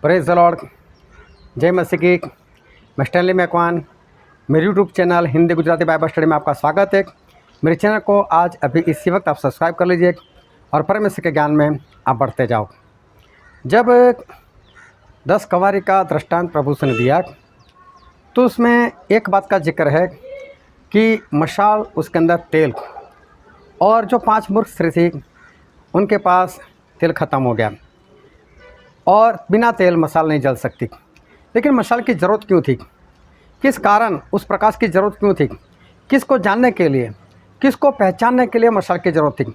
Praise the Lord. जय मसीह की। मैं स्टैनली मैकवान, मेरे YouTube channel Hindi Gujarati Bible study में आपका स्वागत है। मेरे चैनल को आज अभी इसी वक्त आप सब्सक्राइब कर लीजिए और परमेश्वर के ज्ञान में आप बढ़ते जाओ। जब 10 कंवारी का दृष्टांत प्रभु ने दिया तो उसमें एक बात का जिक्र है कि मशाल, उसके अंदर तेल, और जो 5 मूर्ख स्त्री थी उनके पास तेल ख़त्म हो गया और बिना तेल मशाल नहीं जल सकती। लेकिन मशाल की ज़रूरत क्यों थी? किस कारण उस प्रकाश की ज़रूरत क्यों थी? किसको जानने के लिए, किसको पहचानने के लिए मशाल की ज़रूरत थी?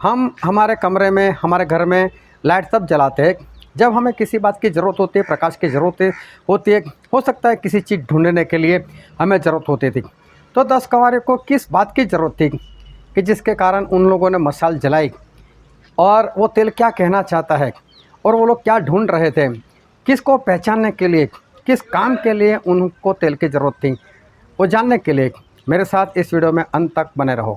हम हमारे कमरे में, हमारे घर में लाइट तब जलाते हैं जब हमें किसी बात की ज़रूरत होती है, प्रकाश की ज़रूरत होती है। हो सकता है किसी चीज़ ढूंढने के लिए हमें ज़रूरत होती थी। तो 10 कंवारी को किस बात की ज़रूरत थी कि जिसके कारण उन लोगों ने मशाल जलाई, और वो तेल क्या कहना चाहता है, और वो लोग क्या ढूंढ रहे थे, किसको पहचानने के लिए, किस काम के लिए उनको तेल की ज़रूरत थी, वो जानने के लिए मेरे साथ इस वीडियो में अंत तक बने रहो।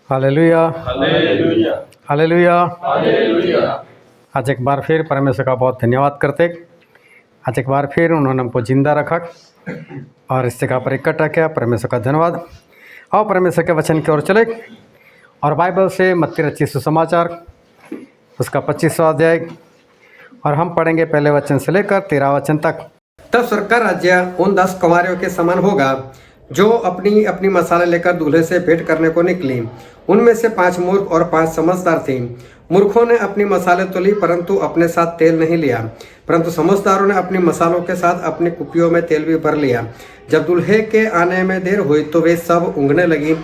Hallelujah, hallelujah, hallelujah. हालेलुया। आज एक बार फिर परमेश्वर का बहुत धन्यवाद करते। आज एक बार फिर उन्होंने हमको जिंदा रखा और इस जगह पर इकट्ठा किया। परमेश्वर का धन्यवाद। आओ परमेश्वर के वचन की ओर चले और बाइबल से मत्ती रचित सुसमाचार उसका 25वां अध्याय, और हम पढ़ेंगे पहले वचन से लेकर 13 वचन तक। तब स्वर्ग का राज्य उन 10 कंवारियों के समान होगा जो अपनी अपनी मसाले लेकर दूल्हे से भेंट करने को निकली। उनमें से 5 मूर्ख और 5 समझदार थे। मूर्खों ने अपनी मसाले तो ली, परंतु अपने साथ तेल नहीं लिया। परंतु समझदारों ने अपनी मसालों के साथ अपनी कुपियों में तेल भी भर लिया। जब दूल्हे के आने में देर हुई तो वे सब ऊँघने लगी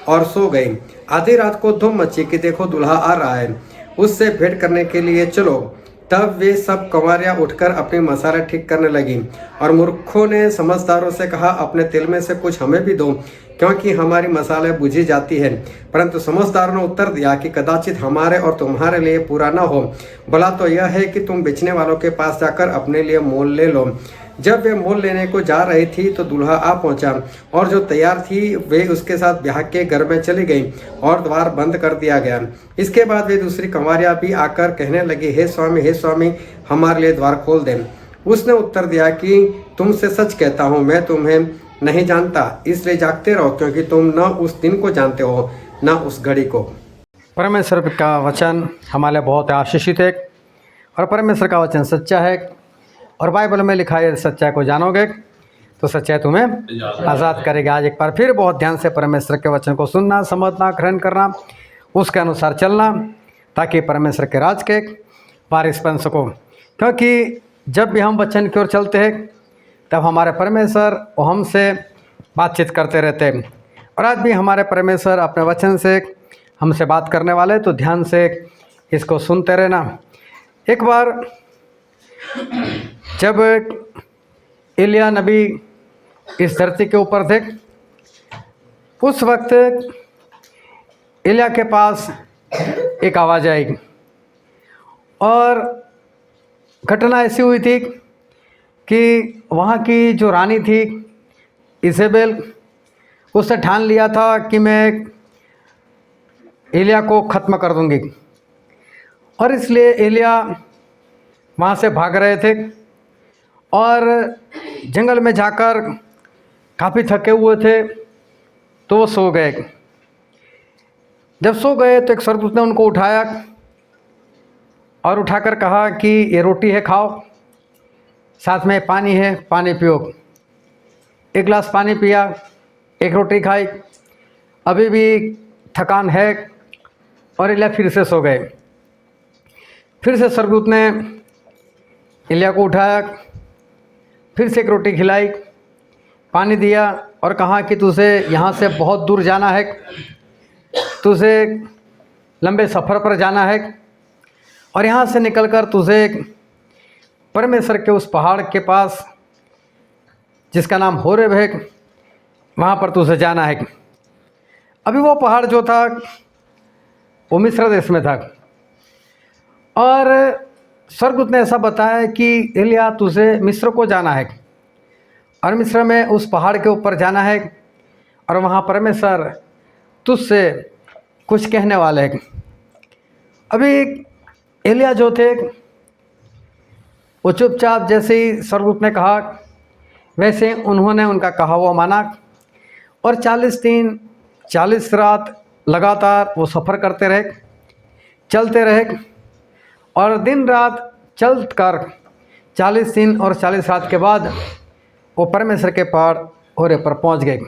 और सो गई। आधी रात को धूम मची कि देखो दूल्हा आ रहा है, उससे भेंट करने के लिए चलो। तब वे सब कंवारियां उठकर अपनी मसाले ठीक करने लगी। और मूर्खों ने समझदारों से कहा, अपने तेल में से कुछ हमें भी दो, क्योंकि हमारी मसाले बुझी जाती है। परंतु समझदारों ने उत्तर दिया कि कदाचित हमारे और तुम्हारे लिए पूरा न हो। भला तो यह है कि तुम बेचने वालों के पास जाकर अपने लिए मोल ले लो। जब वे मोल लेने को जा रही थी तो दूल्हा आ पहुंचा, और जो तैयार थी वे उसके साथ ब्याह के घर में चली गई और द्वार बंद कर दिया गया। इसके बाद वे दूसरी कंवारियां भी आकर कहने लगी, हे स्वामी, हमारे लिए द्वार खोल दें। उसने उत्तर दिया कि तुमसे सच कहता हूँ, मैं तुम्हें नहीं जानता। इसलिए जागते रहो, क्योंकि तुम न उस दिन को जानते हो न उस घड़ी को। परमेश्वर का वचन हमारे बहुत आशीषित है और परमेश्वर का वचन सच्चा है, और बाइबल में लिखा है सच्चाई को जानोगे तो सच्चाई तुम्हें आज़ाद करेगा। आज एक बार फिर बहुत ध्यान से परमेश्वर के वचन को सुनना, समझना, ग्रहण करना, उसके अनुसार चलना, ताकि परमेश्वर के राज के वारिस बन सको। क्योंकि जब भी हम वचन की ओर चलते हैं तब हमारे परमेश्वर वो हमसे बातचीत करते रहते हैं, और आज भी हमारे परमेश्वर अपने वचन से हमसे बात करने वाले, तो ध्यान से इसको सुनते रहना। एक बार जब एलिया नबी इस धरती के ऊपर थे, उस वक्त एलिया के पास एक आवाज़ आई, और घटना ऐसी हुई थी कि वहाँ की जो रानी थी इजेबेल, उसने ठान लिया था कि मैं एलिया को ख़त्म कर दूंगी, और इसलिए एलिया वहाँ से भाग रहे थे और जंगल में जाकर काफ़ी थके हुए थे, तो वो सो गए। जब सो गए तो एक स्वर्गदूत ने उनको उठाया और उठाकर कहा कि ये रोटी है, खाओ, साथ में पानी है, पानी पियो। 1 गिलास पानी पिया, 1 रोटी खाई, अभी भी थकान है, और एलिया फिर से सो गए। फिर से स्वर्गदूत ने एलिया को उठाया, फिर से 1 रोटी खिलाई, पानी दिया, और कहा कि तुझे यहाँ से बहुत दूर जाना है, तुझे लंबे सफ़र पर जाना है, और यहाँ से निकलकर तुझे परमेश्वर के उस पहाड़ के पास जिसका नाम होरेब है, वहाँ पर तुझे जाना है। अभी वो पहाड़ जो था वो मिस्र देश में था, और स्वर्गदूत ने ऐसा बताया कि एलिया तुझे मिस्र को जाना है, और मिस्र में उस पहाड़ के ऊपर जाना है और वहाँ परमेश्वर तुझसे कुछ कहने वाले हैं। अभी एलिया जो थे वो चुपचाप जैसे ही स्वर्गदूत ने कहा वैसे उन्होंने उनका कहा हुआ माना और 40 दिन 40 रात लगातार वो सफ़र करते रहे, चलते रहे और दिन रात चल कर 40 दिन और 40 रात के बाद वो परमेश्वर के पहाड़ होरे पर पहुंच गए।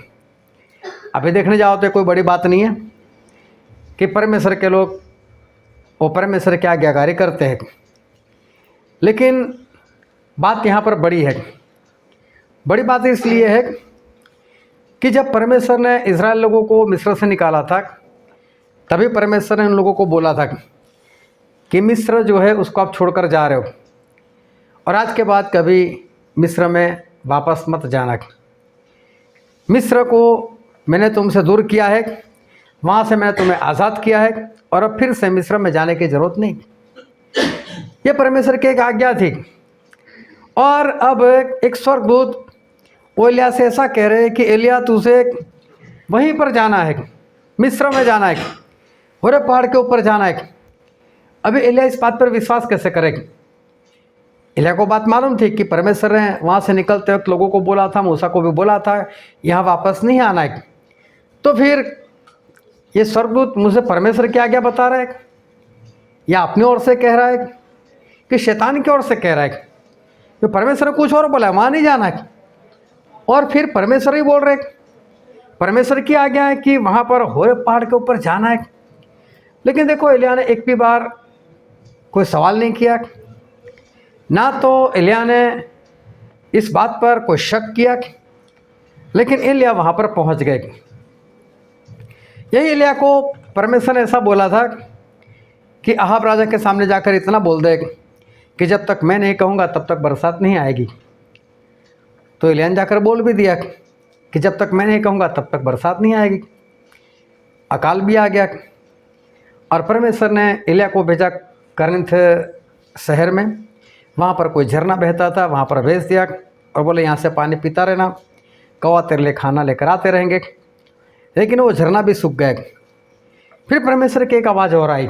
अभी देखने जाओ तो कोई बड़ी बात नहीं है कि परमेश्वर के लोग वो परमेश्वर की आज्ञाकारी करते हैं, लेकिन बात यहाँ पर बड़ी है। बड़ी बात इसलिए है कि जब परमेश्वर ने इज़राइल लोगों को मिस्र से निकाला था तभी परमेश्वर ने उन लोगों को बोला था कि मिस्र जो है उसको आप छोड़कर जा रहे हो और आज के बाद कभी मिस्र में वापस मत जाना। मिस्र को मैंने तुमसे दूर किया है, वहाँ से मैंने तुम्हें आज़ाद किया है और अब फिर से मिस्र में जाने की ज़रूरत नहीं। ये परमेश्वर की एक आज्ञा थी। और अब एक स्वर्गदूत वो एलिया से ऐसा कह रहे हैं कि एलिया तुझे वहीं पर जाना है, मिस्र में जाना है, होरे पहाड़ के ऊपर जाना है। अभी एलिया इस बात पर विश्वास कैसे करेगी? एलिया को बात मालूम थी कि परमेश्वर ने वहाँ से निकलते वक्त लोगों को बोला था, मूसा को भी बोला था यहाँ वापस नहीं आना है। तो फिर ये स्वर्गदूत मुझे परमेश्वर की आज्ञा बता रहा है या अपनी ओर से कह रहा है कि शैतान की ओर से कह रहा है? तो परमेश्वर ने कुछ और बोला, वहाँ नहीं जाना है और फिर परमेश्वर ही बोल रहे, परमेश्वर की आज्ञा है कि वहाँ पर होरे पहाड़ के ऊपर जाना है। लेकिन देखो एलिया ने एक भी बार कोई सवाल नहीं किया, ना तो एलिया ने इस बात पर कोई शक किया, लेकिन एलिया वहाँ पर पहुँच गए। यही एलिया को परमेश्वर ने ऐसा बोला था कि अहाब राजा के सामने जाकर इतना बोल दे कि जब तक मैं नहीं कहूँगा तब तक बरसात नहीं आएगी। तो एलिया ने जाकर बोल भी दिया कि जब तक मैं नहीं कहूँगा तब तक बरसात नहीं आएगी। अकाल भी आ गया और परमेश्वर ने एलिया को भेजा करनिथ शहर में, वहाँ पर कोई झरना बहता था, वहाँ पर भेज दिया और बोले यहाँ से पानी पीता रहना, कौवा तेरे लिए खाना लेकर आते रहेंगे। लेकिन वो झरना भी सूख गए। फिर परमेश्वर की एक आवाज़ और आई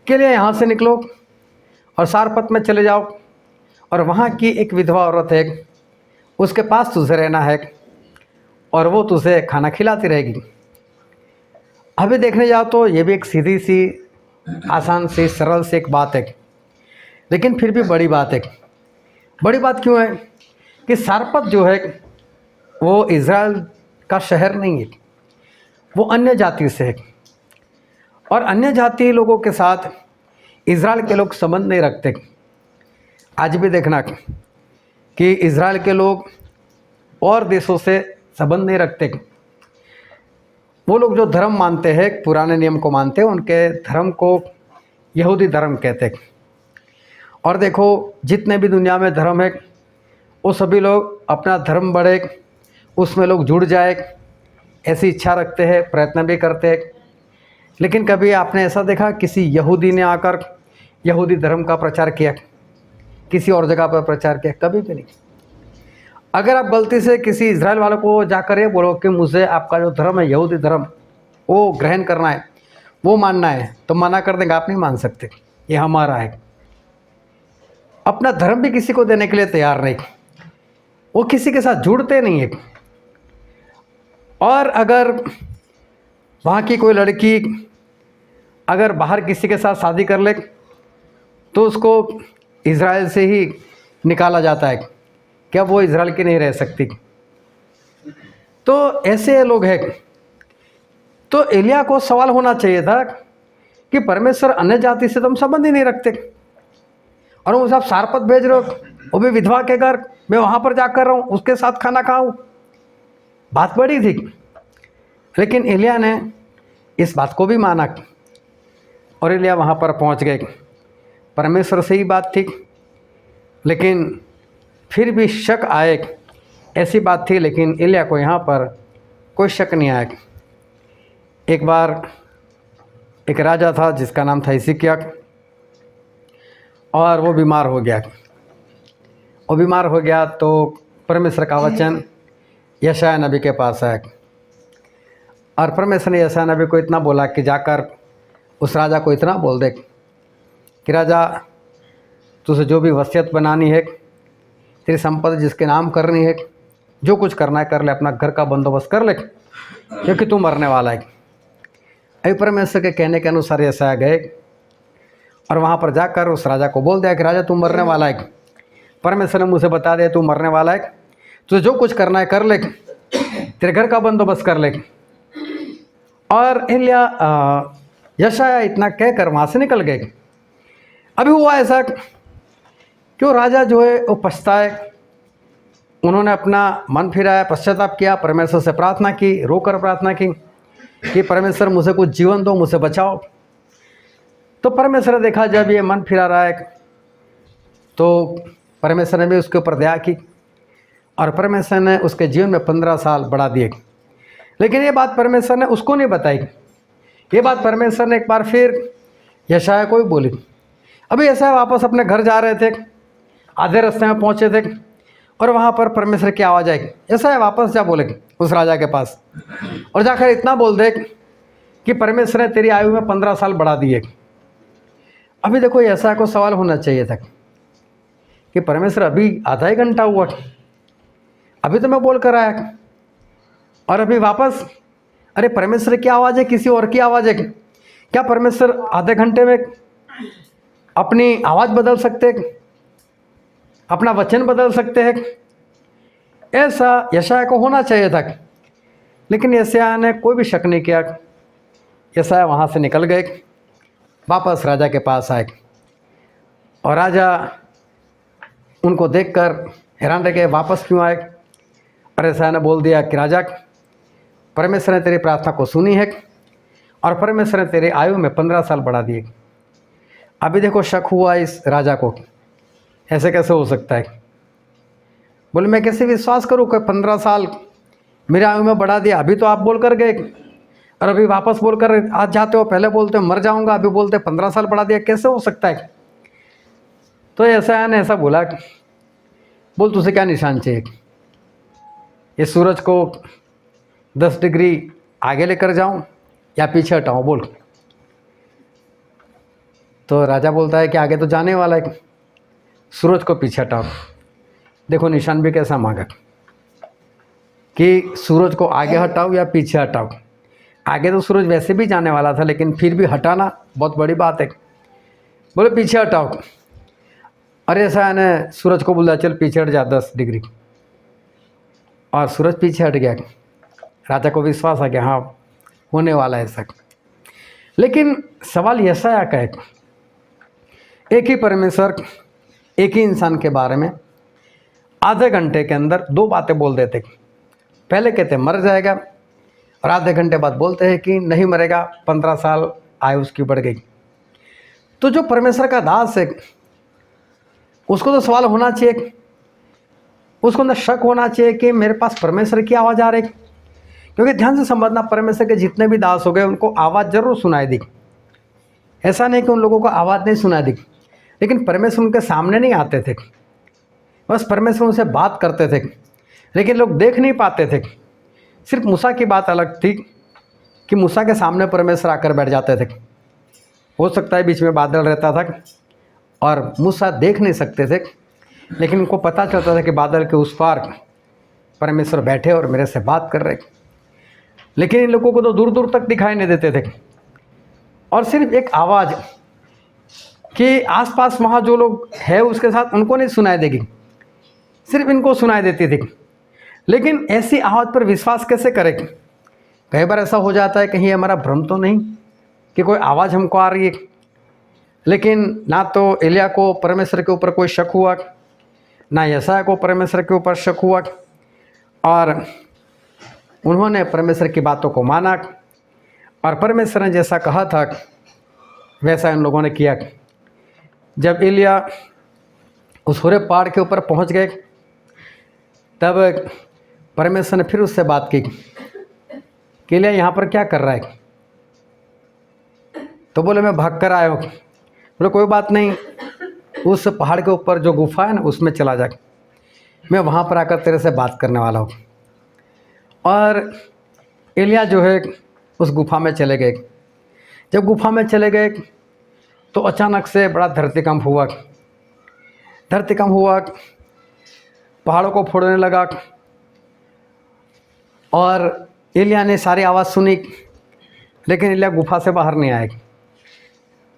कि लिए यहाँ से निकलो और सारपत में चले जाओ और वहाँ की एक विधवा औरत है, उसके पास तुझे रहना है और वो तुझे खाना खिलाती रहेगी। अभी देखने जाओ तो ये भी एक सीधी सी आसान सी सरल सी एक बात है, लेकिन फिर भी बड़ी बात है। बड़ी बात क्यों है कि सारपत जो है वो इज़राइल का शहर नहीं है, वो अन्य जाति से है और अन्य जाति लोगों के साथ इज़राइल के लोग संबंध नहीं रखते। आज भी देखना कि इज़राइल के लोग और देशों से संबंध नहीं रखते। वो लोग जो धर्म मानते हैं, पुराने नियम को मानते हैं, उनके धर्म को यहूदी धर्म कहते हैं। और देखो जितने भी दुनिया में धर्म है वो सभी लोग अपना धर्म बढ़े, उसमें लोग जुड़ जाए ऐसी इच्छा रखते हैं, प्रयत्न भी करते हैं। लेकिन कभी आपने ऐसा देखा किसी यहूदी ने आकर यहूदी धर्म का प्रचार किया, किसी और जगह पर प्रचार किया? कभी भी नहीं। अगर आप गलती से किसी इज़राइल वालों को जाकर ये बोलो कि मुझे आपका जो धर्म है यहूदी धर्म वो ग्रहण करना है, वो मानना है, तो मना कर देंगे, आप नहीं मान सकते, ये हमारा है। अपना धर्म भी किसी को देने के लिए तैयार नहीं, वो किसी के साथ जुड़ते नहीं है। और अगर वहाँ की कोई लड़की अगर बाहर किसी के साथ शादी कर ले तो उसको इज़राइल से ही निकाला जाता है, क्या वो इज़राइल की नहीं रह सकती? तो ऐसे लोग हैं। तो एलिया को सवाल होना चाहिए था कि परमेश्वर अन्य जाति से तुम संबंध ही नहीं रखते और मुझे आप सारपत भेज रहे हो, वो भी विधवा के घर, मैं वहाँ पर जाकर रहूँ, उसके साथ खाना खाऊँ। बात बड़ी थी, लेकिन एलिया ने इस बात को भी माना और एलिया वहाँ पर पहुँच गए। परमेश्वर से ही बात थी, लेकिन फिर भी शक आए, ऐसी बात थी, लेकिन एलिया को यहाँ पर कोई शक नहीं आया। एक बार एक राजा था जिसका नाम था हिजकिय्याह और वो बीमार हो गया। वो बीमार हो गया तो परमेश्वर का वचन यशायाह नबी के पास है और परमेश्वर ने यशायाह नबी को इतना बोला कि जाकर उस राजा को इतना बोल दे कि राजा, तुझे जो भी वसीयत बनानी है, तेरी संपत्ति जिसके नाम करनी है, जो कुछ करना है कर ले, अपना घर का बंदोबस्त कर ले, क्योंकि तू मरने वाला है। अभी परमेश्वर के कहने के अनुसार यशायाह गए और वहाँ पर जाकर उस राजा को बोल दिया कि राजा, तू मरने वाला है। परमेश्वर ने मुझे बता दिया तू मरने वाला है, तुझे जो कुछ करना है कर ले, तेरे घर का बंदोबस्त कर ले। और यशायाह इतना कहकर वहाँ से निकल गए। अभी हुआ ऐसा कि वो राजा जो है वो पछताए, उन्होंने अपना मन फिराया, पश्चाताप किया, परमेश्वर से प्रार्थना की, रोकर प्रार्थना की कि परमेश्वर मुझे कुछ जीवन दो, मुझे बचाओ। तो परमेश्वर ने देखा जब ये मन फिरा रहा है तो परमेश्वर ने भी उसके ऊपर दया की और परमेश्वर ने उसके जीवन में 15 साल बढ़ा दिए। लेकिन ये बात परमेश्वर ने उसको नहीं बताई, ये बात परमेश्वर ने एक बार फिर यशायाह को ही बोली। अभी यशायाह वापस अपने घर जा रहे थे, आधे रास्ते में पहुँचे थे और वहाँ पर परमेश्वर की आवाज़ आई, यशायाह वापस जा बोले उस राजा के पास और जाकर इतना बोल दे कि परमेश्वर ने तेरी आयु में 15 साल बढ़ा दिए। अभी देखो यशायाह को सवाल होना चाहिए था कि परमेश्वर अभी आधा ही घंटा हुआ, अभी तो मैं बोल कर आया और अभी वापस, अरे परमेश्वर की आवाज़ है किसी और की आवाज़ है? क्या परमेश्वर आधे घंटे में अपनी आवाज़ बदल सकते हैं, अपना वचन बदल सकते हैं? ऐसा यशायाह को होना चाहिए था, लेकिन यशायाह ने कोई भी शक नहीं किया। यशायाह वहाँ से निकल गए, वापस राजा के पास आए और राजा उनको देखकर हैरान रह गए, वापस क्यों आए? और यशायाह ने बोल दिया कि राजा, परमेश्वर ने तेरी प्रार्थना को सुनी है और परमेश्वर ने तेरी आयु में 15 साल बढ़ा दिए। अभी देखो शक हुआ इस राजा को, ऐसे कैसे हो सकता है? बोले मैं कैसे विश्वास करूँ कि 15 साल मेरी आयु में बढ़ा दिया? अभी तो आप बोल कर गए और अभी वापस बोल कर आज जाते हो, पहले बोलते हो मर जाऊँगा, अभी बोलते 15 साल बढ़ा दिया, कैसे हो सकता है? तो यशायाह ने ऐसा बोला, बोल तुझे क्या निशान चाहिए? ये सूरज को 10 डिग्री आगे लेकर जाऊं या पीछे हटाऊं, बोल। तो राजा बोलता है कि आगे तो जाने वाला है, सूरज को पीछे हटाओ। देखो निशान भी कैसा मांगा कि सूरज को आगे हटाओ या पीछे हटाओ। आगे तो सूरज वैसे भी जाने वाला था, लेकिन फिर भी हटाना बहुत बड़ी बात है। बोले पीछे हटाओ। अरे ऐसा ने सूरज को बोला चल पीछे हट जा 10 डिग्री, और सूरज पीछे हट गया। राजा को विश्वास आ गया हाँ होने वाला है ऐसा। लेकिन सवाल यशायाह का है, एक ही परमेश्वर एक ही इंसान के बारे में आधे घंटे के अंदर 2 बातें बोल देते। पहले कहते मर जाएगा और आधे घंटे बाद बोलते हैं कि नहीं मरेगा, 15 साल आयु उसकी बढ़ गई। तो जो परमेश्वर का दास है उसको तो सवाल होना चाहिए, उसको अंदर शक होना चाहिए कि मेरे पास परमेश्वर की आवाज़ आ रही। क्योंकि ध्यान से समझना, परमेश्वर के जितने भी दास हो गए उनको आवाज़ जरूर सुनाई दी। ऐसा नहीं कि उन लोगों को आवाज़ नहीं सुनाई दी, लेकिन परमेश्वर उनके सामने नहीं आते थे, बस परमेश्वर उनसे बात करते थे, लेकिन लोग देख नहीं पाते थे। सिर्फ मूसा की बात अलग थी कि मूसा के सामने परमेश्वर आकर बैठ जाते थे। हो सकता है बीच में बादल रहता था और मूसा देख नहीं सकते थे, लेकिन उनको पता चलता था कि बादल के उस पार परमेश्वर बैठे और मेरे से बात कर रहे। लेकिन इन लोगों को तो दूर दूर तक दिखाई नहीं देते थे, और सिर्फ एक आवाज़ कि आसपास वहाँ जो लोग हैं उसके साथ उनको नहीं सुनाई देगी, सिर्फ इनको सुनाई देती थी। लेकिन ऐसी आवाज़ पर विश्वास कैसे करें? कई बार ऐसा हो जाता है कहीं हमारा भ्रम तो नहीं कि कोई आवाज़ हमको आ रही है। लेकिन ना तो एलिया को परमेश्वर के ऊपर कोई शक हुआ, ना यशायाह को परमेश्वर के ऊपर शक हुआ, और उन्होंने परमेश्वर की बातों को माना और परमेश्वर ने जैसा कहा था वैसा इन लोगों ने किया। जब एलिया उस होरेब पहाड़ के ऊपर पहुंच गए तब परमेश्वर ने फिर उससे बात की कि एलिया यहाँ पर क्या कर रहा है? तो बोले मैं भाग कर आया हूँ। बोले कोई बात नहीं, उस पहाड़ के ऊपर जो गुफा है ना उसमें चला जा। मैं वहाँ पर आकर तेरे से बात करने वाला हूँ। और एलिया जो है उस गुफा में चले गए। जब गुफा में चले गए तो अचानक से बड़ा धरतीकंप हुआ। धरतीकंप हुआ, पहाड़ों को फोड़ने लगा और एलिया ने सारी आवाज़ सुनी, लेकिन एलिया गुफा से बाहर नहीं आए।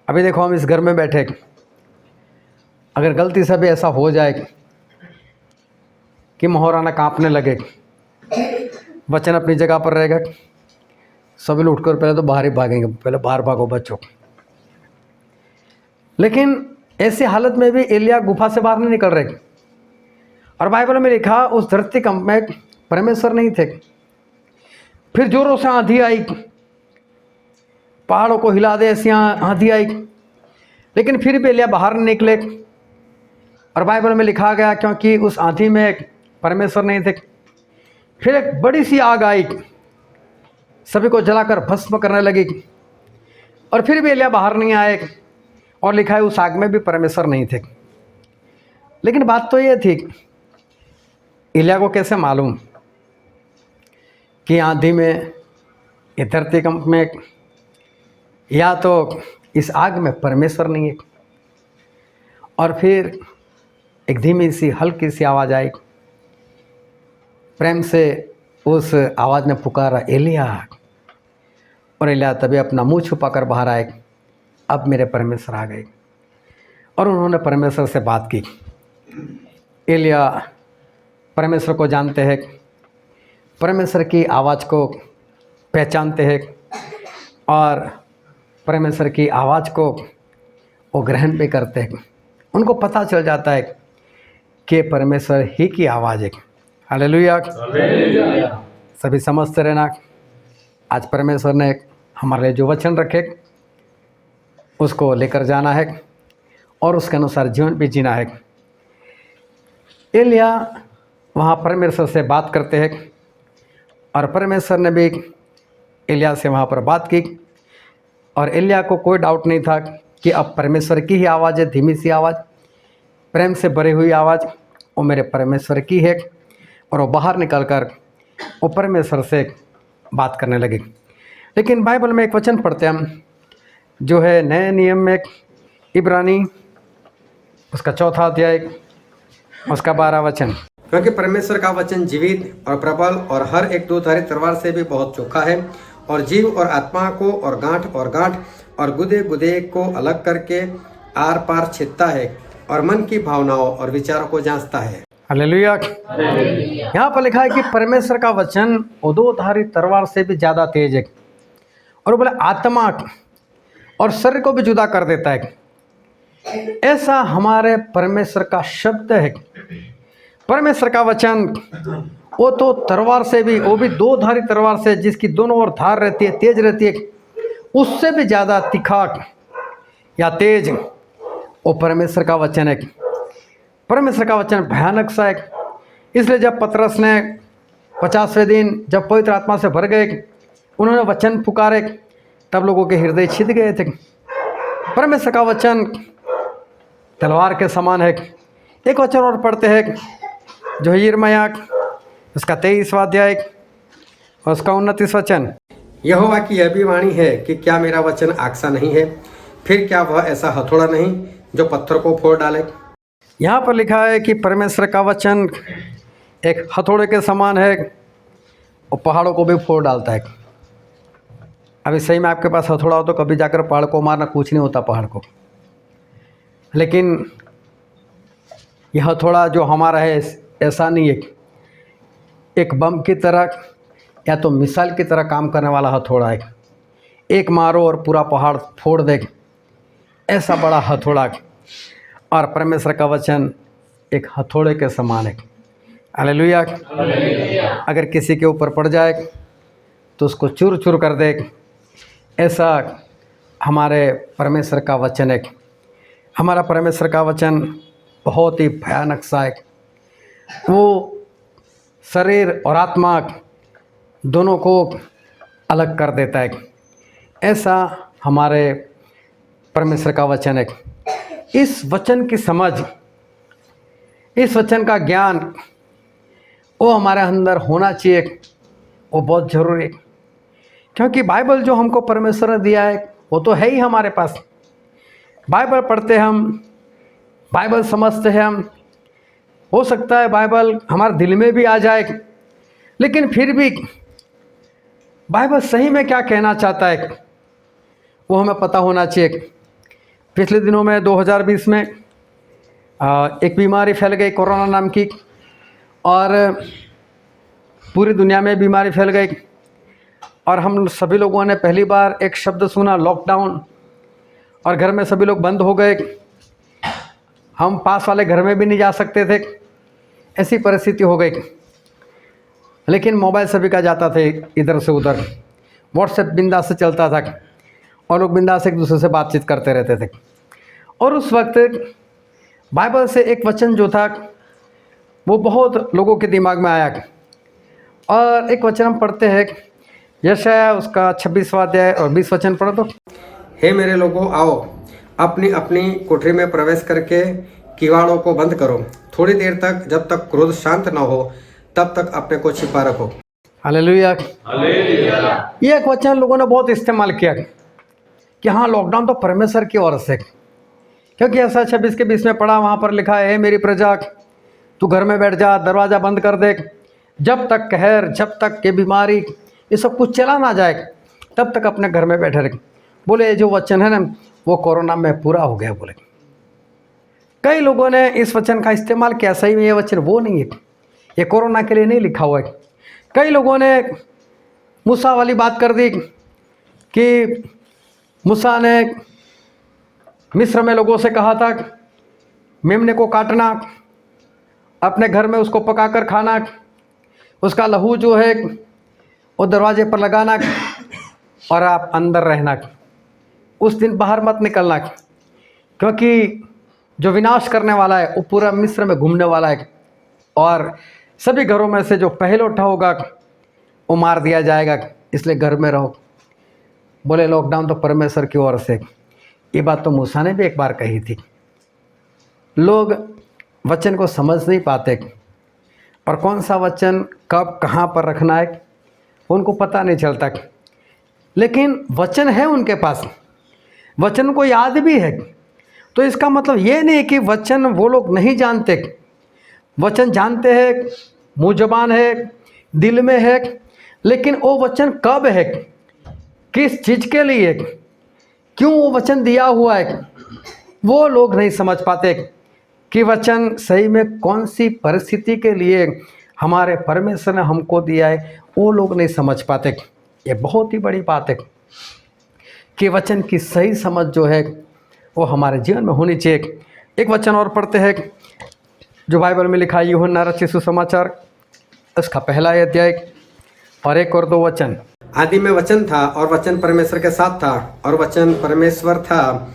अभी देखो हम इस घर में बैठे, अगर गलती से भी ऐसा हो जाए कि मोहराना कांपने लगे, वचन अपनी जगह पर रहेगा, सभी लोग उठकर पहले तो बाहर ही भागेंगे, पहले बाहर भागो बच्चों। लेकिन ऐसी हालत में भी एलिया गुफा से बाहर नहीं निकल रहे। और बाइबल में लिखा उस धरतीकंप में परमेश्वर नहीं थे। फिर जोरों से आंधी आई, पहाड़ों को हिला दे ऐसी आंधी आई, लेकिन फिर भी एलिया बाहर नहीं निकले। और बाइबल में लिखा गया क्योंकि उस आंधी में परमेश्वर नहीं थे। फिर एक बड़ी सी आग आई, सभी को जलाकर भस्म करने लगी, और फिर भी एलिया बाहर नहीं आए। और लिखा है उस आग में भी परमेश्वर नहीं थे। लेकिन बात तो ये थी, एलिया को कैसे मालूम कि आंधी में, ये धरतीकंप में, या तो इस आग में परमेश्वर नहीं है। और फिर एक धीमी सी हल्की सी आवाज़ आई, प्रेम से उस आवाज़ ने पुकारा एलिया। और एलिया तभी अपना मुंह छुपाकर बाहर आए, अब मेरे परमेश्वर आ गए। और उन्होंने परमेश्वर से बात की। एलिया परमेश्वर को जानते हैं, परमेश्वर की आवाज़ को पहचानते हैं, और परमेश्वर की आवाज़ को वो ग्रहण भी करते हैं। उनको पता चल जाता है कि परमेश्वर ही की आवाज़ है। हालेलुया। सभी समझते रहना, आज परमेश्वर ने हमारे लिए जो वचन रखे उसको लेकर जाना है और उसके अनुसार जीवन भी जीना है। एलिया वहाँ परमेश्वर से बात करते हैं, और परमेश्वर ने भी एलिया से वहाँ पर बात की। और एलिया को कोई डाउट नहीं था कि अब परमेश्वर की ही आवाज़ है, धीमी सी आवाज़, प्रेम से भरी हुई आवाज़, वो मेरे परमेश्वर की है। और वो बाहर निकलकर वो परमेश्वर से बात करने लगे। लेकिन बाइबल में एक वचन पढ़ते हैं हम, जो है नए नियम में इब्रानी उसका 4 अध्याय उसका 12 वचन। क्योंकि परमेश्वर का वचन जीवित और प्रबल और हर एक दोधारी तलवार से भी बहुत चोखा है, और जीव और आत्मा को और गांठ और गुदे गुदे को अलग करके आर पार छेदता है, और मन की भावनाओं और विचारों को जांचता है। हालेलुया। यहाँ पर लिखा है कि परमेश्वर का वचन दो-धारी तलवार से भी ज़्यादा तेज है, और बोले आत्मा और शरीर को भी जुदा कर देता है। ऐसा हमारे परमेश्वर का शब्द है। परमेश्वर का वचन वो तो तलवार से भी, वो भी दो-धारी तलवार से, जिसकी दोनों ओर धार रहती है, तेज रहती है, उससे भी ज़्यादा तीखा या तेज वो परमेश्वर का वचन है। परमेश्वर का वचन भयानक सा है। इसलिए जब पतरस ने 50वें दिन जब पवित्र आत्मा से भर गए, उन्होंने वचन पुकारे, तब लोगों के हृदय छिद गए थे। परमेश्वर का वचन तलवार के समान है। एक वचन और पढ़ते हैं, जो है यिर्मयाह उसका 23वां अध्याय और उसका 29 वचन। यहोवा की यह भी वाणी है कि क्या मेरा वचन आग नहीं है, फिर क्या वह ऐसा हथौड़ा नहीं जो पत्थर को फोड़ डाले। यहाँ पर लिखा है कि परमेश्वर का वचन एक हथौड़े के समान है और पहाड़ों को भी फोड़ डालता है। अभी सही में आपके पास हथौड़ा हो तो कभी जाकर पहाड़ को मारना कुछ नहीं होता पहाड़ को, लेकिन यह हथौड़ा जो हमारा है ऐसा नहीं है, एक बम की तरह या तो मिसाइल की तरह काम करने वाला हथौड़ा है। एक मारो और पूरा पहाड़ फोड़ दे, ऐसा बड़ा हथौड़ा। और परमेश्वर का वचन एक हथौड़े के समान है। हालेलुया। अगर किसी के ऊपर पड़ जाए तो उसको चूर चूर कर दे, ऐसा हमारे परमेश्वर का वचन है। हमारा परमेश्वर का वचन बहुत ही भयानक सा है। वो शरीर और आत्मा दोनों को अलग कर देता है। ऐसा हमारे परमेश्वर का वचन है। इस वचन की समझ, इस वचन का ज्ञान वो हमारे अंदर होना चाहिए, वो बहुत ज़रूरी है। क्योंकि बाइबल जो हमको परमेश्वर ने दिया है वो तो है ही हमारे पास। बाइबल पढ़ते हम, बाइबल समझते हैं हम, हो सकता है बाइबल हमारे दिल में भी आ जाए, लेकिन फिर भी बाइबल सही में क्या कहना चाहता है वो हमें पता होना चाहिए। पिछले दिनों में 2020 में एक बीमारी फैल गई कोरोना नाम की, और पूरी दुनिया में बीमारी फैल गई, और हम सभी लोगों ने पहली बार एक शब्द सुना, लॉकडाउन, और घर में सभी लोग बंद हो गए। हम पास वाले घर में भी नहीं जा सकते थे, ऐसी परिस्थिति हो गई। लेकिन मोबाइल सभी का जाता था इधर से उधर, व्हाट्सएप बिंदास से चलता था, और लोग बिंदास एक दूसरे से बातचीत करते रहते थे। और उस वक्त बाइबल से एक वचन जो था वो बहुत लोगों के दिमाग में आया, और एक वचन हम पढ़ते हैं यशायाह उसका 26वां अध्याय और 20 वचन पढ़ो तो। हे मेरे लोगों, आओ अपनी अपनी कोठरी में प्रवेश करके किवाड़ों को बंद करो। थोड़ी देर तक, जब तक क्रोध शांत न हो, तब तक अपने को छिपा रखो। हालेलुया। हालेलुया। ये एक वचन लोगों ने बहुत इस्तेमाल किया कि हाँ, लॉकडाउन तो परमेश्वर की ओर से, क्योंकि ऐसा 26 के 20 में पढ़ा, वहाँ पर लिखा है, मेरी प्रजा तू घर में बैठ जा, दरवाज़ा बंद कर दे, जब तक कहर, जब तक ये बीमारी, ये सब कुछ चला ना जाए, तब तक अपने घर में बैठे रहे। बोले ये जो वचन है ना वो कोरोना में पूरा हो गया। बोले कई लोगों ने इस वचन का इस्तेमाल किया, सही में ये वचन वो नहीं है, ये कोरोना के लिए नहीं लिखा हुआ है। कई लोगों ने मूसा वाली बात कर दी कि मूसा ने मिस्र में लोगों से कहा था मेमने को काटना, अपने घर में उसको पकाकर खाना, उसका लहू जो है वो दरवाजे पर लगाना, और आप अंदर रहना, उस दिन बाहर मत निकलना, क्योंकि जो विनाश करने वाला है वो पूरा मिस्र में घूमने वाला है, और सभी घरों में से जो पहलौठा होगा वो मार दिया जाएगा, इसलिए घर में रहो। बोले लॉकडाउन तो परमेश्वर की ओर से। ये बात तो मूसा ने भी एक बार कही थी। लोग वचन को समझ नहीं पाते, और कौन सा वचन कब कहाँ पर रखना है उनको पता नहीं चलता। लेकिन वचन है उनके पास, वचन को याद भी है, तो इसका मतलब ये नहीं कि वचन वो लोग नहीं जानते। वचन जानते हैं, मुँह ज़बान है, दिल में है, लेकिन वो वचन कब है, किस चीज़ के लिए, क्यों वो वचन दिया हुआ है, वो लोग नहीं समझ पाते कि वचन सही में कौन सी परिस्थिति के लिए हमारे परमेश्वर ने हमको दिया है, वो लोग नहीं समझ पाते। ये बहुत ही बड़ी बात है कि वचन की सही समझ जो है वो हमारे जीवन में होनी चाहिए। एक वचन और पढ़ते हैं जो बाइबल में लिखा है, यूहन्ना रचित सुसमाचार उसका 1 अध्याय और 1 और 2 वचन। आदि में वचन था, और वचन परमेश्वर के साथ था, और वचन परमेश्वर था।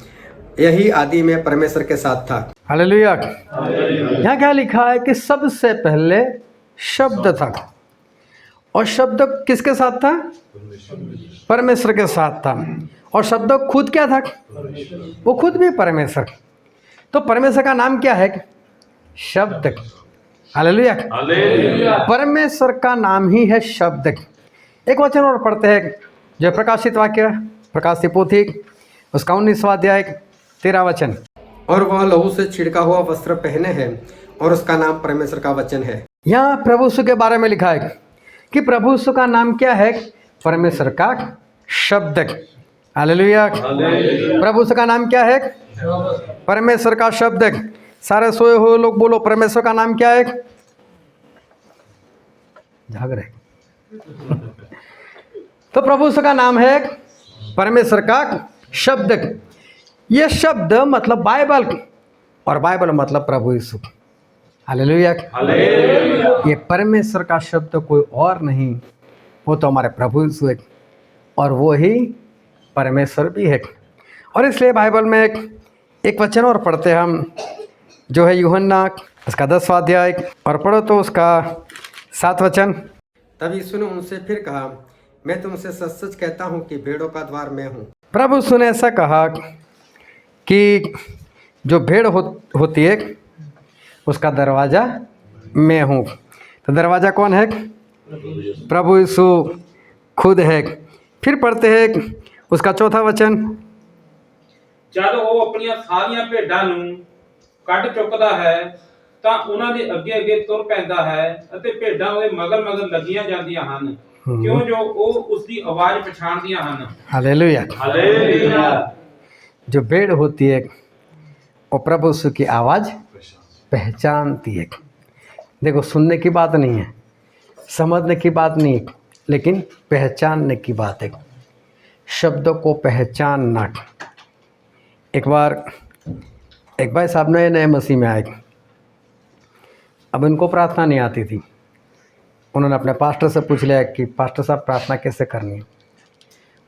यही आदि में परमेश्वर के साथ था। हालेलुया। यहाँ क्या लिखा है कि सबसे पहले शब्द था, और शब्द किसके साथ था? परमेश्वर के साथ था। और शब्द खुद क्या था? वो खुद भी परमेश्वर। तो परमेश्वर का नाम क्या है? शब्द। हालेलुया। हालेलुया। परमेश्वर का नाम ही है शब्द। एक वचन और पढ़ते हैं जो प्रकाशित वाक्य, प्रकाशित पोथी उसका 19वां अध्याय 13 वचन। और वह लहू से छिड़का हुआ वस्त्र पहने हैं, और उसका नाम परमेश्वर का वचन है। यहाँ प्रभु यीशु के बारे में लिखा है कि प्रभु यीशु का नाम क्या है? परमेश्वर का शब्द। हालेलुया। प्रभु यीशु का नाम क्या है? परमेश्वर का शब्द। सारे सोए हुए लोग बोलो, परमेश्वर का नाम क्या है? जाग रहे। तो प्रभु यीशु का नाम है परमेश्वर का शब्द। ये शब्द मतलब बाइबल, और बाइबल मतलब प्रभु यीशु। हालेलुया। हालेलुया। ये परमेश्वर का शब्द कोई और नहीं, वो तो हमारे प्रभु यीशु है, और वो ही परमेश्वर भी है। और इसलिए बाइबल में एक वचन और पढ़ते हैं हम जो है यूहन्ना उसका 10वां अध्याय, और पढ़ो तो उसका 7 वचन। तब यीशु ने उनसे फिर कहा, मैं तुमसे सच सच कहता हूँ कि भेड़ों का द्वार मैं हूँ। प्रभु यीशु ने ऐसा कहा कि जो भेड़ होती है उसका दरवाज़ा मैं हूँ। तो दरवाज़ा कौन है? प्रभु यीशु खुद है। फिर पढ़ते हैं उसका चौथा वचन। जद ਉਹ ਆਪਣੀਆਂ ਸਾਰੀਆਂ ਭੇਡਾਂ ਨੂੰ ਕੱਢ ਚੁੱਕਦਾ ਹੈ ਤਾਂ ਉਹਨਾਂ ਦੇ ਅੱਗੇ ਅੱਗੇ ਤੁਰ ਪੈਂਦਾ ਹੈ ਅਤੇ ਭੇਡਾਂ ਉਹਦੇ ਮਗਰ ਮਗਰ ਲੱਗੀਆਂ ਜਾਂਦੀਆਂ ਹਨ ਕਿਉਂ ਜੋ ਉਹ ਉਸ ਦੀ ਆਵਾਜ਼ ਪਛਾਣਦੀਆਂ ਹਨ। हालेलुया। ਹਾਲੇਲੂਇਆ। जो भेड़ होती है वो प्रभु यीशु की आवाज़ पहचानती है। देखो, सुनने की बात नहीं है, समझने की बात नहीं है, लेकिन पहचानने की बात है। शब्दों को पहचानना। एक बार एक भाई साहब नए नए मसीह में आए। अब इनको प्रार्थना नहीं आती थी। उन्होंने अपने पास्टर से पूछ लिया कि पास्टर साहब प्रार्थना कैसे करनी है,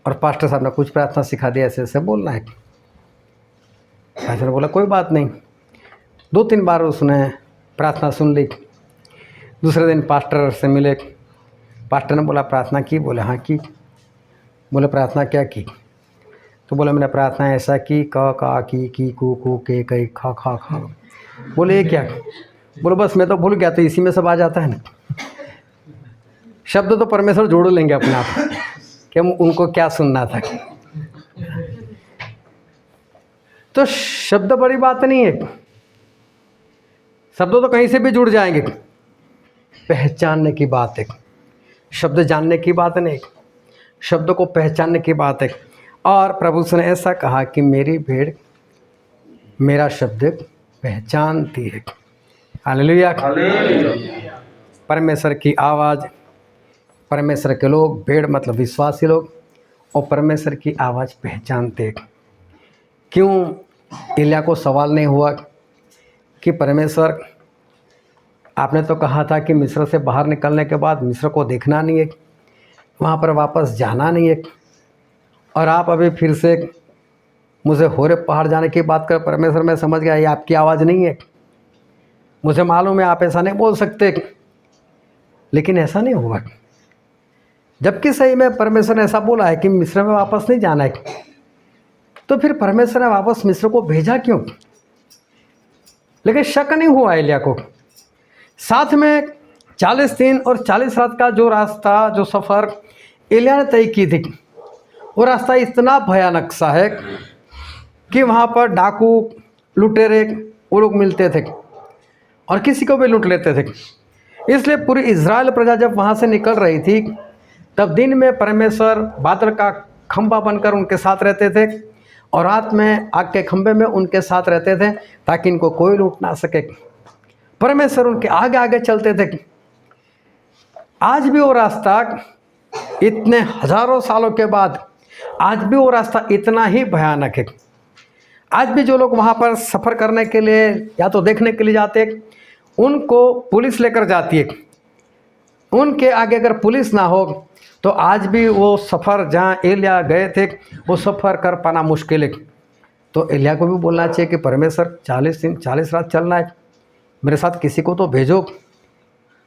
और पास्टर साहब ने कुछ प्रार्थना सिखा दिया, ऐसे ऐसे बोलना है। पास्टर ने बोला कोई बात नहीं। 2-3 बार उसने प्रार्थना सुन ली। दूसरे दिन पास्टर से मिले। पास्टर ने बोला प्रार्थना की? बोले हाँ की। बोले प्रार्थना क्या की? तो बोला मैंने प्रार्थना ऐसा की, क का की कू के कई खा खा खा। बोले ये क्या? बोले बस मैं तो भूल गया, तो इसी में सब आ जाता है ना। शब्द तो परमेश्वर जोड़ लेंगे अपने आप कि हम उनको क्या सुनना था। तो शब्द बड़ी बात नहीं है, शब्द तो कहीं से भी जुड़ जाएंगे। पहचानने की बात है, शब्द जानने की बात नहीं, शब्द को पहचानने की बात है। और प्रभु ने ऐसा कहा कि मेरी भेड़ मेरा शब्द पहचानती है। हालेलुया। परमेश्वर की आवाज़, परमेश्वर के लोग, भेड़ मतलब विश्वासी लोग, और परमेश्वर की आवाज़ पहचानते हैं। क्यों एलिया को सवाल नहीं हुआ कि परमेश्वर आपने तो कहा था कि मिस्र से बाहर निकलने के बाद मिस्र को देखना नहीं है, वहाँ पर वापस जाना नहीं है, और आप अभी फिर से मुझे होरेब पहाड़ जाने की बात कर? परमेश्वर मैं समझ गया ये आपकी आवाज़ नहीं है, मुझे मालूम है आप ऐसा नहीं बोल सकते। लेकिन ऐसा नहीं हुआ, जबकि सही में परमेश्वर ने ऐसा बोला है कि मिस्र में वापस नहीं जाना है, तो फिर परमेश्वर ने वापस मिस्र को भेजा क्यों? लेकिन शक नहीं हुआ एलिया को। साथ में 40 दिन और 40 रात का जो रास्ता, जो सफ़र एलिया ने तय की थी, वो रास्ता इतना भयानक सा है कि वहाँ पर डाकू, लुटेरे वो लोग मिलते थे और किसी को भी लूट लेते थे। इसलिए पूरी इज़राइल प्रजा जब वहाँ से निकल रही थी, तब दिन में परमेश्वर बादल का खंभा बनकर उनके साथ रहते थे, और रात में आग के खंभे में उनके साथ रहते थे, ताकि इनको कोई लूट ना सके। परमेश्वर उनके आगे आगे चलते थे। आज भी वो रास्ता, इतने हजारों सालों के बाद आज भी वो रास्ता इतना ही भयानक है। आज भी जो लोग वहाँ पर सफ़र करने के लिए या तो देखने के लिए जाते हैं, उनको पुलिस लेकर जाती है। उनके आगे अगर पुलिस ना हो तो आज भी वो सफ़र जहाँ एलिया गए थे वो सफ़र कर पाना मुश्किल है। तो एलिया को भी बोलना चाहिए कि परमेश्वर 40 दिन 40 रात चलना है, मेरे साथ किसी को तो भेजो,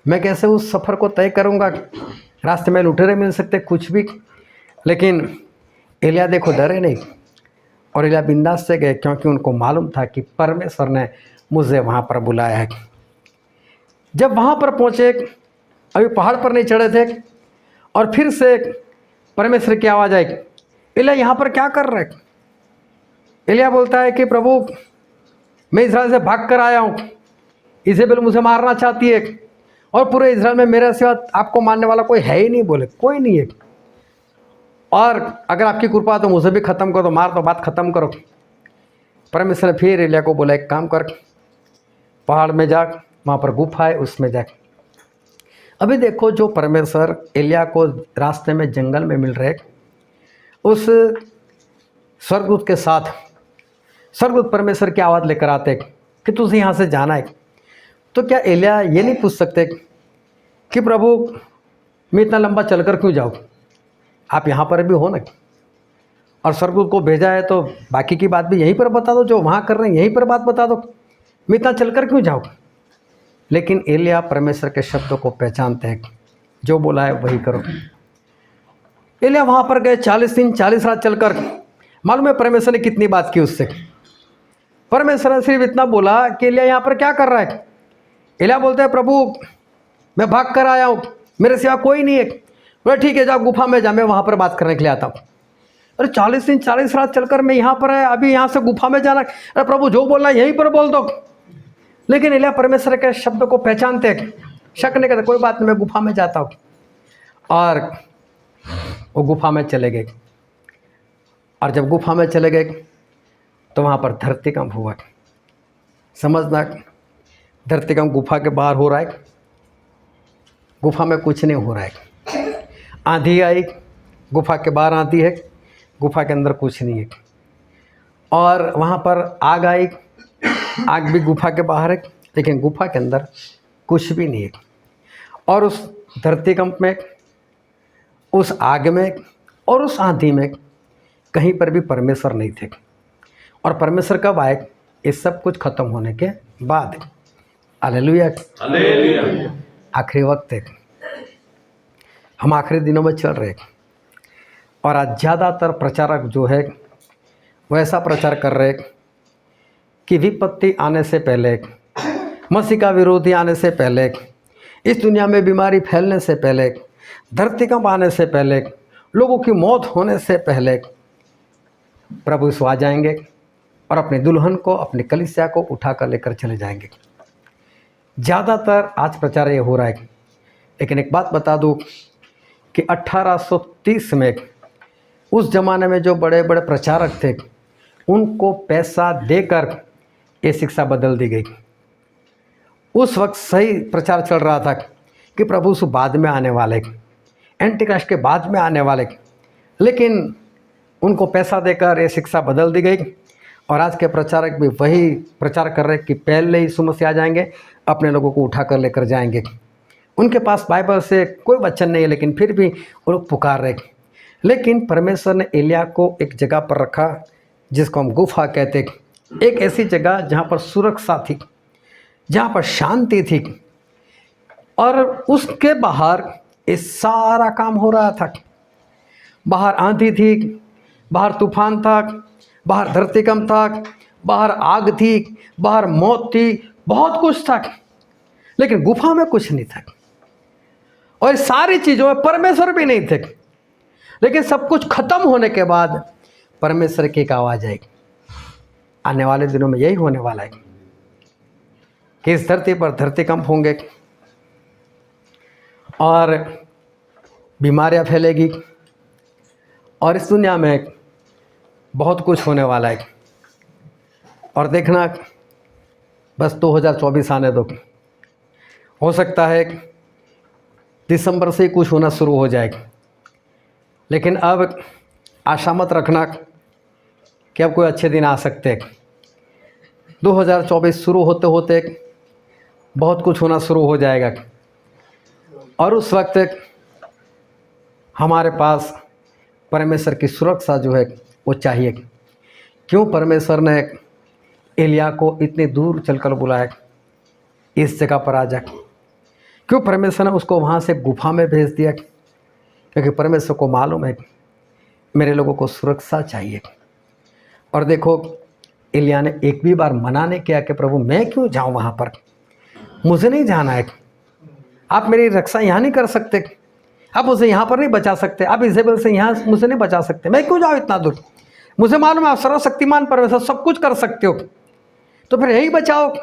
मैं कैसे उस सफ़र को तय करूँगा? रास्ते में लुटेरे मिल सकते, कुछ भी। लेकिन एलिया देखो डरे नहीं, और एलिया बिंदास से गए, क्योंकि उनको मालूम था कि परमेश्वर ने मुझे वहाँ पर बुलाया है। जब वहाँ पर पहुँचे, अभी पहाड़ पर नहीं चढ़े थे, और फिर से परमेश्वर की आवाज़ आई, एलिया यहाँ पर क्या कर रहे? एलिया बोलता है कि प्रभु मैं इज़राइल से भाग कर आया हूँ, इजेबेल मुझे मारना चाहती है, और पूरे इज़राइल में मेरे सिवा आपको मारने वाला कोई है ही नहीं। बोले कोई नहीं है, और अगर आपकी कृपा तो मुझे भी ख़त्म करो, मार तो बात ख़त्म करो। परमेश्वर ने फिर एलिया को बोला एक काम कर, पहाड़ में जा, वहाँ पर गुफा है, उसमें जा। अभी देखो जो परमेश्वर एलिया को रास्ते में जंगल में मिल रहे, उस स्वर्गदूत के साथ स्वर्गदूत परमेश्वर की आवाज़ लेकर आते कि तुझे यहाँ से जाना है। तो क्या एलिया ये नहीं पूछ सकते कि प्रभु मैं इतना लंबा चलकर क्यों जाऊँ, आप यहाँ पर भी हो ना, और स्वर्गदूत को भेजा है तो बाकी की बात भी यहीं पर बता दो, जो वहाँ कर रहे हैं यहीं पर बात बता दो, मैं इतना चलकर क्यों जाऊँ? लेकिन एलिया परमेश्वर के शब्दों को पहचानते हैं, जो बोला है वही करो। एलिया वहाँ पर गए, 40 दिन 40 रात चलकर। मालूम है परमेश्वर ने कितनी बात की उससे? परमेश्वर ने सिर्फ इतना बोला कि एलिया यहाँ पर क्या कर रहा है? एलिया बोलते हैं प्रभु मैं भाग कर आया हूँ, मेरे सिवा कोई नहीं है। बोले ठीक है, जाओ गुफा में जा, मैं वहाँ पर बात करने के लिए आता हूँ। अरे 40 दिन 40 रात चलकर मैं यहाँ पर आया, अभी यहाँ से गुफा में जाना, अरे प्रभु जो बोलना है यहीं पर बोल दो। लेकिन एलिया परमेश्वर के शब्द को पहचानते हैं, शक नहीं करते, कोई बात नहीं, मैं गुफा में जाता हूँ। और वो गुफा में चले गए। और जब गुफा में चले गए तो वहाँ पर धरतीकंप हुआ। समझना, धरतीकंप गुफा के बाहर हो रहा है, गुफा में कुछ नहीं हो रहा है। आंधी आई, गुफा के बाहर आंधी है, गुफा के अंदर कुछ नहीं है। और वहाँ पर आग आई, आग भी गुफा के बाहर है, लेकिन गुफा के अंदर कुछ भी नहीं है। और उस धरतीकंप में, उस आग में और उस आंधी में कहीं पर भी परमेश्वर नहीं थे। और परमेश्वर कब आए? ये सब कुछ खत्म होने के बाद। Hallelujah, hallelujah. आखिरी वक्त है, हम आखिरी दिनों में चल रहे हैं। और आज ज़्यादातर प्रचारक जो है वो ऐसा प्रचार कर रहे हैं कि विपत्ति आने से पहले, मसीह का विरोधी आने से पहले, इस दुनिया में बीमारी फैलने से पहले, धरतीकंप आने से पहले, लोगों की मौत होने से पहले प्रभु यीशु आ जाएंगे और अपने दुल्हन को, अपनी कलीसिया को उठा कर लेकर चले जाएंगे। ज़्यादातर आज प्रचार ये हो रहा है। लेकिन एक बात बता दूँ कि 1830 में उस ज़माने में जो बड़े बड़े प्रचारक थे, उनको पैसा देकर ये शिक्षा बदल दी गई। उस वक्त सही प्रचार चल रहा था कि प्रभु यीशु बाद में आने वाले, एंटीक्राइस्ट के बाद में आने वाले, लेकिन उनको पैसा देकर ये शिक्षा बदल दी गई। और आज के प्रचारक भी वही प्रचार कर रहे हैं कि पहले यीशु मसीह आ जाएंगे, अपने लोगों को उठा कर लेकर जाएंगे। उनके पास बाइबल से कोई वचन नहीं है, लेकिन फिर भी वो लोग पुकार रहे। लेकिन परमेश्वर ने एलिया को एक जगह पर रखा जिसको हम गुफा कहते, एक ऐसी जगह जहाँ पर सुरक्षा थी, जहाँ पर शांति थी। और उसके बाहर ये सारा काम हो रहा था। बाहर आंधी थी, बाहर तूफान था, बाहर धरतीकंप था, बाहर आग थी, बाहर मौत थी, बहुत कुछ था, लेकिन गुफा में कुछ नहीं था। और सारी चीज़ों में परमेश्वर भी नहीं थे। लेकिन सब कुछ खत्म होने के बाद परमेश्वर की एक आवाज़ आएगी। आने वाले दिनों में यही होने वाला है कि इस धरती पर धरतीकंप होंगे और बीमारियां फैलेगी और इस दुनिया में बहुत कुछ होने वाला है। और देखना, बस 2024 आने दो, हो सकता है दिसंबर से ही कुछ होना शुरू हो जाएगा। लेकिन अब आशा मत रखना कि अब कोई अच्छे दिन आ सकते हैं। 2024 शुरू होते होते बहुत कुछ होना शुरू हो जाएगा। और उस वक्त हमारे पास परमेश्वर की सुरक्षा जो है वो चाहिए। क्यों परमेश्वर ने एलिया को इतनी दूर चलकर बुलाया, इस जगह पर आ जा? क्यों परमेश्वर ने उसको वहाँ से गुफा में भेज दिया? क्योंकि परमेश्वर को मालूम है मेरे लोगों को सुरक्षा चाहिए। और देखो, एलिया ने एक भी बार मना नहीं किया कि प्रभु मैं क्यों जाऊँ वहाँ पर, मुझे नहीं जाना है। आप मेरी रक्षा यहाँ नहीं कर सकते, आप मुझे यहाँ पर नहीं बचा सकते, आप इजेबेल से यहाँ मुझे नहीं बचा सकते, मैं क्यों जाऊँ इतना दूर? मुझे मालूम है आप सर्वशक्तिमान परमेश्वर सब कुछ कर सकते हो, तो फिर यही बचाओ।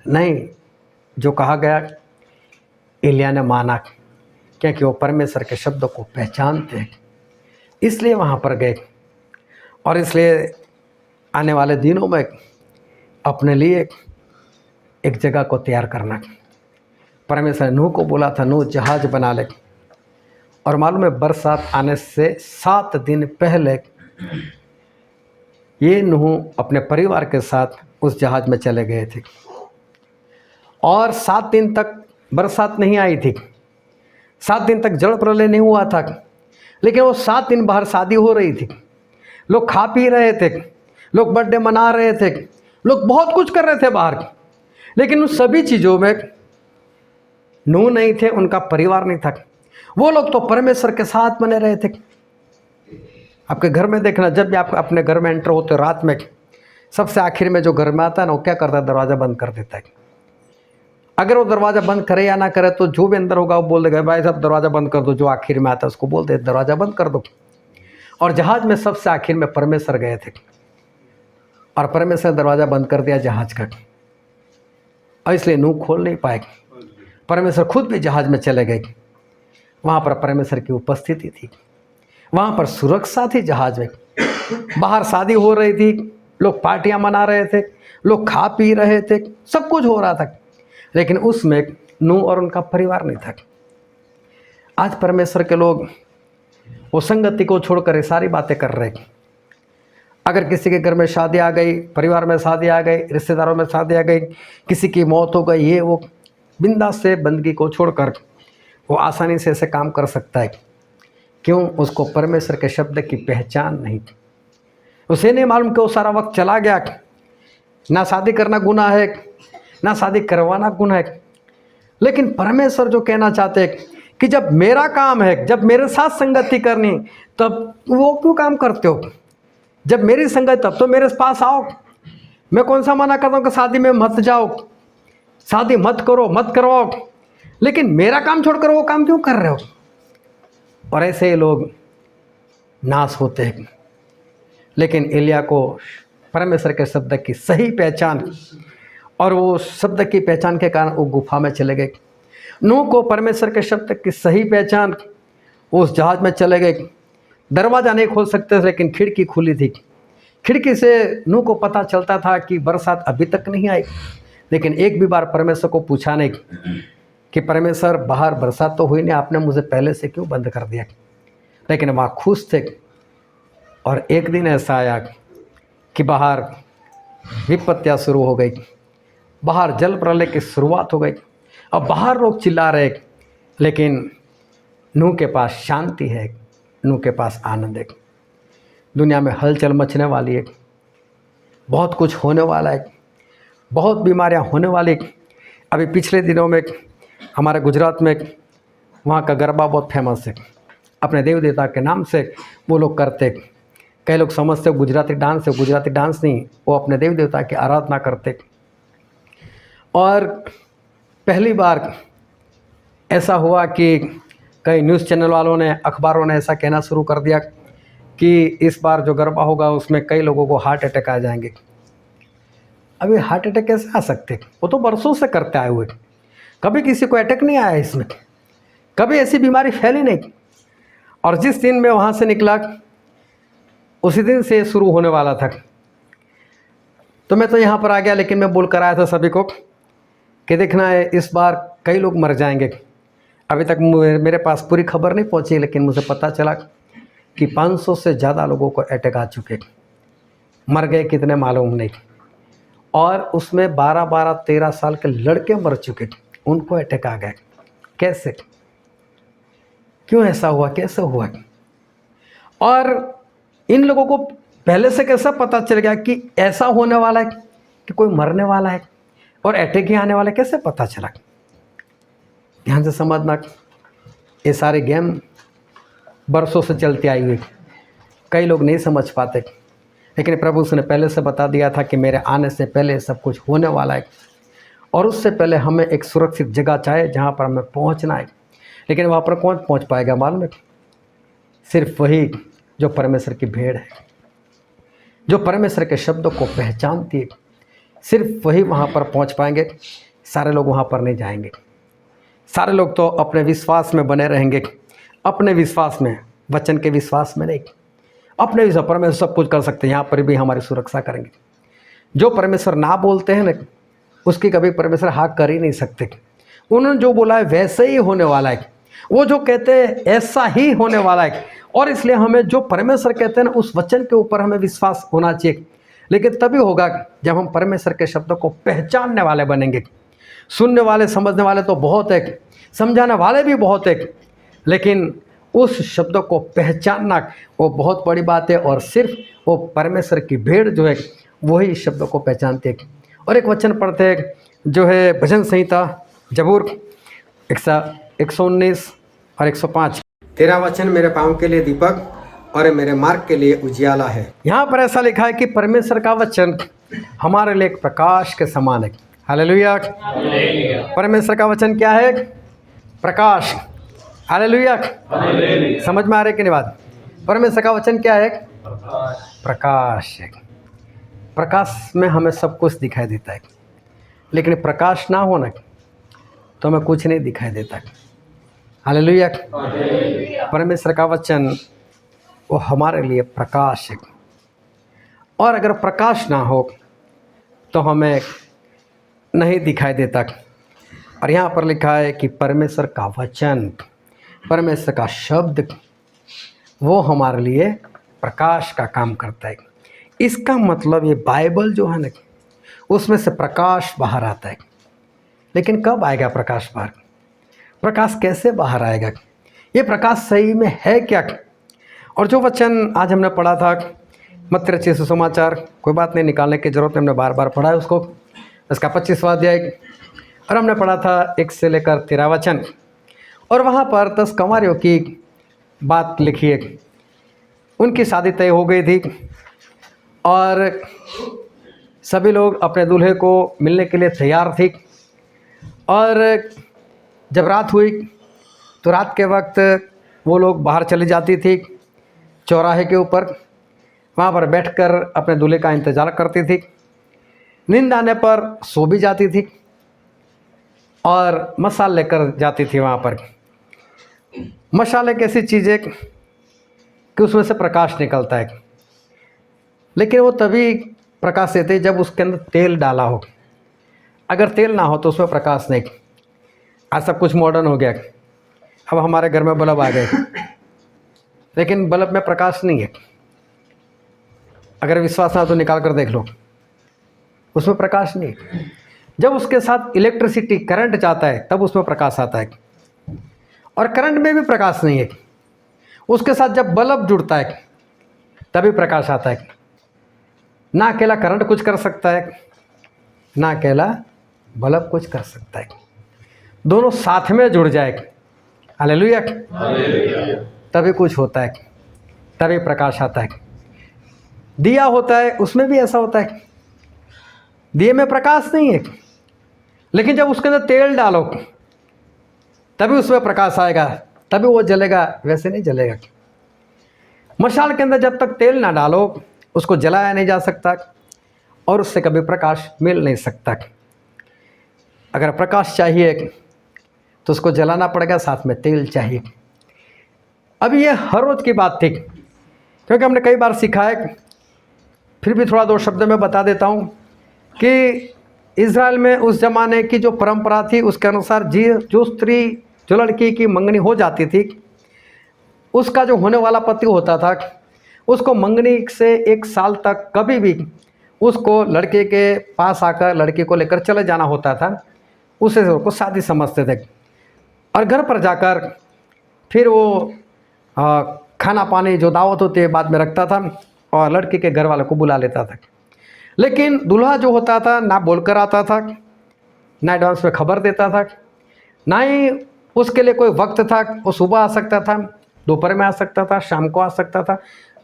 नहीं, जो कहा गया एलिया ने माना, क्योंकि वो परमेश्वर के शब्दों को पहचानते हैं, इसलिए वहाँ पर गए। और इसलिए आने वाले दिनों में अपने लिए एक जगह को तैयार करना। परमेश्वर ने नूह को बोला था, नूह जहाज बना ले। और मालूम है बरसात आने से 7 दिन पहले ये नूह अपने परिवार के साथ उस जहाज में चले गए थे। और 7 दिन तक बरसात नहीं आई थी, 7 दिन तक जल प्रलय नहीं हुआ था। लेकिन वो 7 दिन बाहर शादी हो रही थी, लोग खा पी रहे थे, लोग बर्थडे मना रहे थे, लोग बहुत कुछ कर रहे थे बाहर। लेकिन उन सभी चीज़ों में नूह नहीं थे, उनका परिवार नहीं था। वो लोग तो परमेश्वर के साथ बने रहे थे। आपके घर में देखना, जब भी आप अपने घर में एंटर होते हो रात में, सबसे आखिर में जो घर में आता है ना, वो क्या करता है? दरवाज़ा बंद कर देता है। अगर वो दरवाज़ा बंद करे या ना करे तो जो भी अंदर होगा वो बोल देगा भाई साहब दरवाज़ा बंद कर दो, जो आखिर में आता है उसको बोल दे दरवाज़ा बंद कर दो। और जहाज़ में सबसे आखिर में परमेश्वर गए थे और परमेश्वर दरवाज़ा बंद कर दिया जहाज़ का, और इसलिए नूह खोल नहीं पाए। परमेश्वर खुद भी जहाज़ में चले गए। वहाँ पर परमेश्वर की उपस्थिति थी, वहाँ पर सुरक्षा थी जहाज़ में। बाहर शादी हो रही थी, लोग पार्टियां मना रहे थे, लोग खा पी रहे थे, सब कुछ हो रहा था, लेकिन उसमें नूह और उनका परिवार नहीं था। आज परमेश्वर के लोग वो संगति को छोड़कर ये सारी बातें कर रहे हैं। अगर किसी के घर में शादी आ गई, परिवार में शादी आ गई, रिश्तेदारों में शादी आ गई, किसी की मौत हो गई, ये वो बिंदास से बंदगी को छोड़कर वो आसानी से ऐसे काम कर सकता है। क्यों? उसको परमेश्वर के शब्द की पहचान नहीं। उसे नहीं मालूम कि वो सारा वक्त चला गया। ना शादी करना गुनाह है, ना शादी करवाना गुनाह है, लेकिन परमेश्वर जो कहना चाहते हैं कि जब मेरा काम है, जब मेरे साथ संगति करनी, तब वो क्यों काम करते हो? जब मेरी संगत तब तो मेरे पास आओ। मैं कौन सा मना करता हूँ कि शादी में मत जाओ, शादी मत करो, मत करवाओ, लेकिन मेरा काम छोड़कर वो काम क्यों कर रहे हो? और ऐसे ही लोग नाश होते हैं। लेकिन एलिया को परमेश्वर के शब्द की सही पहचान, और वो शब्द की पहचान के कारण वो गुफा में चले गए। नूह को परमेश्वर के शब्द की सही पहचान, उस जहाज में चले गए। दरवाज़ा नहीं खोल सकते थे, लेकिन खिड़की खुली थी। खिड़की से नूह को पता चलता था कि बरसात अभी तक नहीं आई, लेकिन एक भी बार परमेश्वर को पूछा नहीं कि परमेश्वर बाहर बरसात तो हुई नहीं, आपने मुझे पहले से क्यों बंद कर दिया। लेकिन वहाँ खुश थे। और एक दिन ऐसा आया कि बाहर विपत्तियाँ शुरू हो गई, बाहर जल प्रलय की शुरुआत हो गई। अब बाहर लोग चिल्ला रहे, लेकिन नूह के पास शांति है, नूह के पास आनंद है। दुनिया में हलचल मचने वाली है, बहुत कुछ होने वाला है, बहुत बीमारियां होने वाली है। अभी पिछले दिनों में हमारे गुजरात में वहाँ का गरबा बहुत फेमस है, अपने देव देवता के नाम से वो लोग करते। कई लोग समझते गुजराती डांस है, गुजराती डांस नहीं, वो अपने देव देवता की आराधना करते। और पहली बार ऐसा हुआ कि कई न्यूज़ चैनल वालों ने, अखबारों ने ऐसा कहना शुरू कर दिया कि इस बार जो गरबा होगा उसमें कई लोगों को हार्ट अटैक आ जाएंगे। अभी हार्ट अटैक कैसे आ सकते? वो तो बरसों से करते आए हुए, कभी किसी को अटैक नहीं आया इसमें, कभी ऐसी बीमारी फैली नहीं। और जिस दिन मैं वहाँ से निकला उसी दिन से शुरू होने वाला था। तो मैं तो यहाँ पर आ गया, लेकिन मैं बोल कर आया था सभी को कि देखना है इस बार कई लोग मर जाएंगे। अभी तक मेरे पास पूरी खबर नहीं पहुँची, लेकिन मुझे पता चला कि 500 से ज़्यादा लोगों को अटैक आ चुके। मर गए कितने मालूम नहीं। और उसमें 12-13 साल के लड़के मर चुके, उनको अटैक आ गए। कैसे? क्यों ऐसा हुआ? कैसे हुआ? और इन लोगों को पहले से कैसा पता चल गया कि ऐसा होने वाला है, कि कोई मरने वाला है और अटैक ही आने वाला है? कैसे पता चला? ध्यान से समझना, ये सारे गेम बरसों से चलती आई हुई, कई लोग नहीं समझ पाते, लेकिन प्रभु उसने पहले से बता दिया था कि मेरे आने से पहले सब कुछ होने वाला है। और उससे पहले हमें एक सुरक्षित जगह चाहिए जहाँ पर हमें पहुँचना है। लेकिन वहाँ पर कौन पहुँच पाएगा मालूम है? सिर्फ वही जो परमेश्वर की भेड़ है, जो परमेश्वर के शब्दों को पहचानती है, सिर्फ वही वहाँ पर पहुँच पाएंगे। सारे लोग वहाँ पर नहीं जाएंगे। सारे लोग तो अपने विश्वास में बने रहेंगे, अपने विश्वास में, वचन के विश्वास में नहीं। अपने विश्वास परमेश्वर सब कुछ कर सकते हैं, यहाँ पर भी हमारी सुरक्षा करेंगे। जो परमेश्वर ना बोलते हैं ना, उसकी कभी परमेश्वर हाँ कर ही नहीं सकते। उन्होंने जो बोला है वैसे ही होने वाला है। वो जो कहते हैं ऐसा ही होने वाला है। और इसलिए हमें जो परमेश्वर कहते हैं ना, उस वचन के ऊपर हमें विश्वास होना चाहिए। लेकिन तभी होगा जब हम परमेश्वर के शब्दों को पहचानने वाले बनेंगे। सुनने वाले, समझने वाले तो बहुत है, समझाने वाले भी बहुत है, लेकिन उस शब्दों को पहचानना वो बहुत बड़ी बात है। और सिर्फ वो परमेश्वर की भेड़ जो है वही शब्दों को पहचानते हैं। और एक वचन पढ़ते हैं जो है भजन संहिता जबूर 119 और 105। तेरा वचन मेरे पाँव के लिए दीपक और मेरे मार्ग के लिए उजियाला है। यहाँ पर ऐसा लिखा है कि परमेश्वर का वचन हमारे लिए एक प्रकाश के समान है, हालेलुया। परमेश्वर का वचन क्या है? प्रकाश। हालेलुया। समझ में आ रही कि नहीं बात? परमेश्वर का वचन क्या है? प्रकाश है। प्रकाश में हमें सब कुछ दिखाई देता है, लेकिन प्रकाश ना होना तो हमें कुछ नहीं दिखाई देता। हालेलुया। परमेश्वर का वचन वो हमारे लिए प्रकाश है, और अगर प्रकाश ना हो तो हमें नहीं दिखाई देता। और यहाँ पर लिखा है कि परमेश्वर का वचन, परमेश्वर का शब्द, वो हमारे लिए प्रकाश का काम करता है। इसका मतलब ये बाइबल जो है ना, उसमें से प्रकाश बाहर आता है। लेकिन कब आएगा प्रकाश बाहर? प्रकाश कैसे बाहर आएगा? ये प्रकाश सही में है क्या? और जो वचन आज हमने पढ़ा था मत्ती रचित सुसमाचार, कोई बात नहीं, निकालने की जरूरत नहीं, हमने बार बार पढ़ा है उसको, इसका 25वां अध्याय, और हमने पढ़ा था 1 से लेकर 13 वचन। और वहाँ पर 10 कंवारियों की बात लिखी है। उनकी शादी तय हो गई थी और सभी लोग अपने दूल्हे को मिलने के लिए तैयार थी। और जब रात हुई तो रात के वक्त वो लोग बाहर चली जाती थी चौराहे के ऊपर, वहाँ पर बैठकर अपने दूल्हे का इंतज़ार करती थी। नींद आने पर सो भी जाती थी और मशाल लेकर जाती थी। वहाँ पर मशाल एक ऐसी चीज़ है कि उसमें से प्रकाश निकलता है, लेकिन वो तभी प्रकाश देते है जब उसके अंदर तेल डाला हो। अगर तेल ना हो तो उसमें प्रकाश नहीं। आज सब कुछ मॉडर्न हो गया, अब हमारे घर में बल्ब आ गए, लेकिन बल्ब में प्रकाश नहीं है। अगर विश्वास ना तो निकाल कर देख लो, उसमें प्रकाश नहीं है। जब उसके साथ इलेक्ट्रिसिटी, करंट जाता है, तब उसमें प्रकाश आता है। और करंट में भी प्रकाश नहीं है। उसके साथ जब बल्ब जुड़ता है तभी प्रकाश आता है। ना अकेला करंट कुछ कर सकता है, ना अकेला बल्ब कुछ कर सकता है। दोनों साथ में जुड़ जाए, हालेलुया, तभी कुछ होता है, तभी प्रकाश आता है। दिया होता है, उसमें भी ऐसा होता है, दिए में प्रकाश नहीं है, लेकिन जब उसके अंदर तेल डालो तभी उसमें प्रकाश आएगा, तभी वो जलेगा, वैसे नहीं जलेगा। मशाल के अंदर जब तक तेल ना डालो उसको जलाया नहीं जा सकता और उससे कभी प्रकाश मिल नहीं सकता। अगर प्रकाश चाहिए तो उसको जलाना पड़ेगा, साथ में तेल चाहिए। अब ये हर रोज़ की बात थी, क्योंकि हमने कई बार सीखा है। फिर भी थोड़ा 2 शब्द में बता देता हूँ कि इज़राइल में उस ज़माने की जो परंपरा थी उसके अनुसार जो स्त्री, जो लड़की की मंगनी हो जाती थी, उसका जो होने वाला पति होता था, उसको मंगनी से 1 साल तक कभी भी उसको लड़के के पास आकर लड़की को लेकर चले जाना होता था। उसे उसको शादी समझते थे और घर पर जाकर फिर वो खाना पानी जो दावत होती है बाद में रखता था और लड़की के घर वालों को बुला लेता था। लेकिन दूल्हा जो होता था ना बोलकर आता था, ना एडवांस में खबर देता था, ना ही उसके लिए कोई वक्त था। वो सुबह आ सकता था, दोपहर में आ सकता था, शाम को आ सकता था,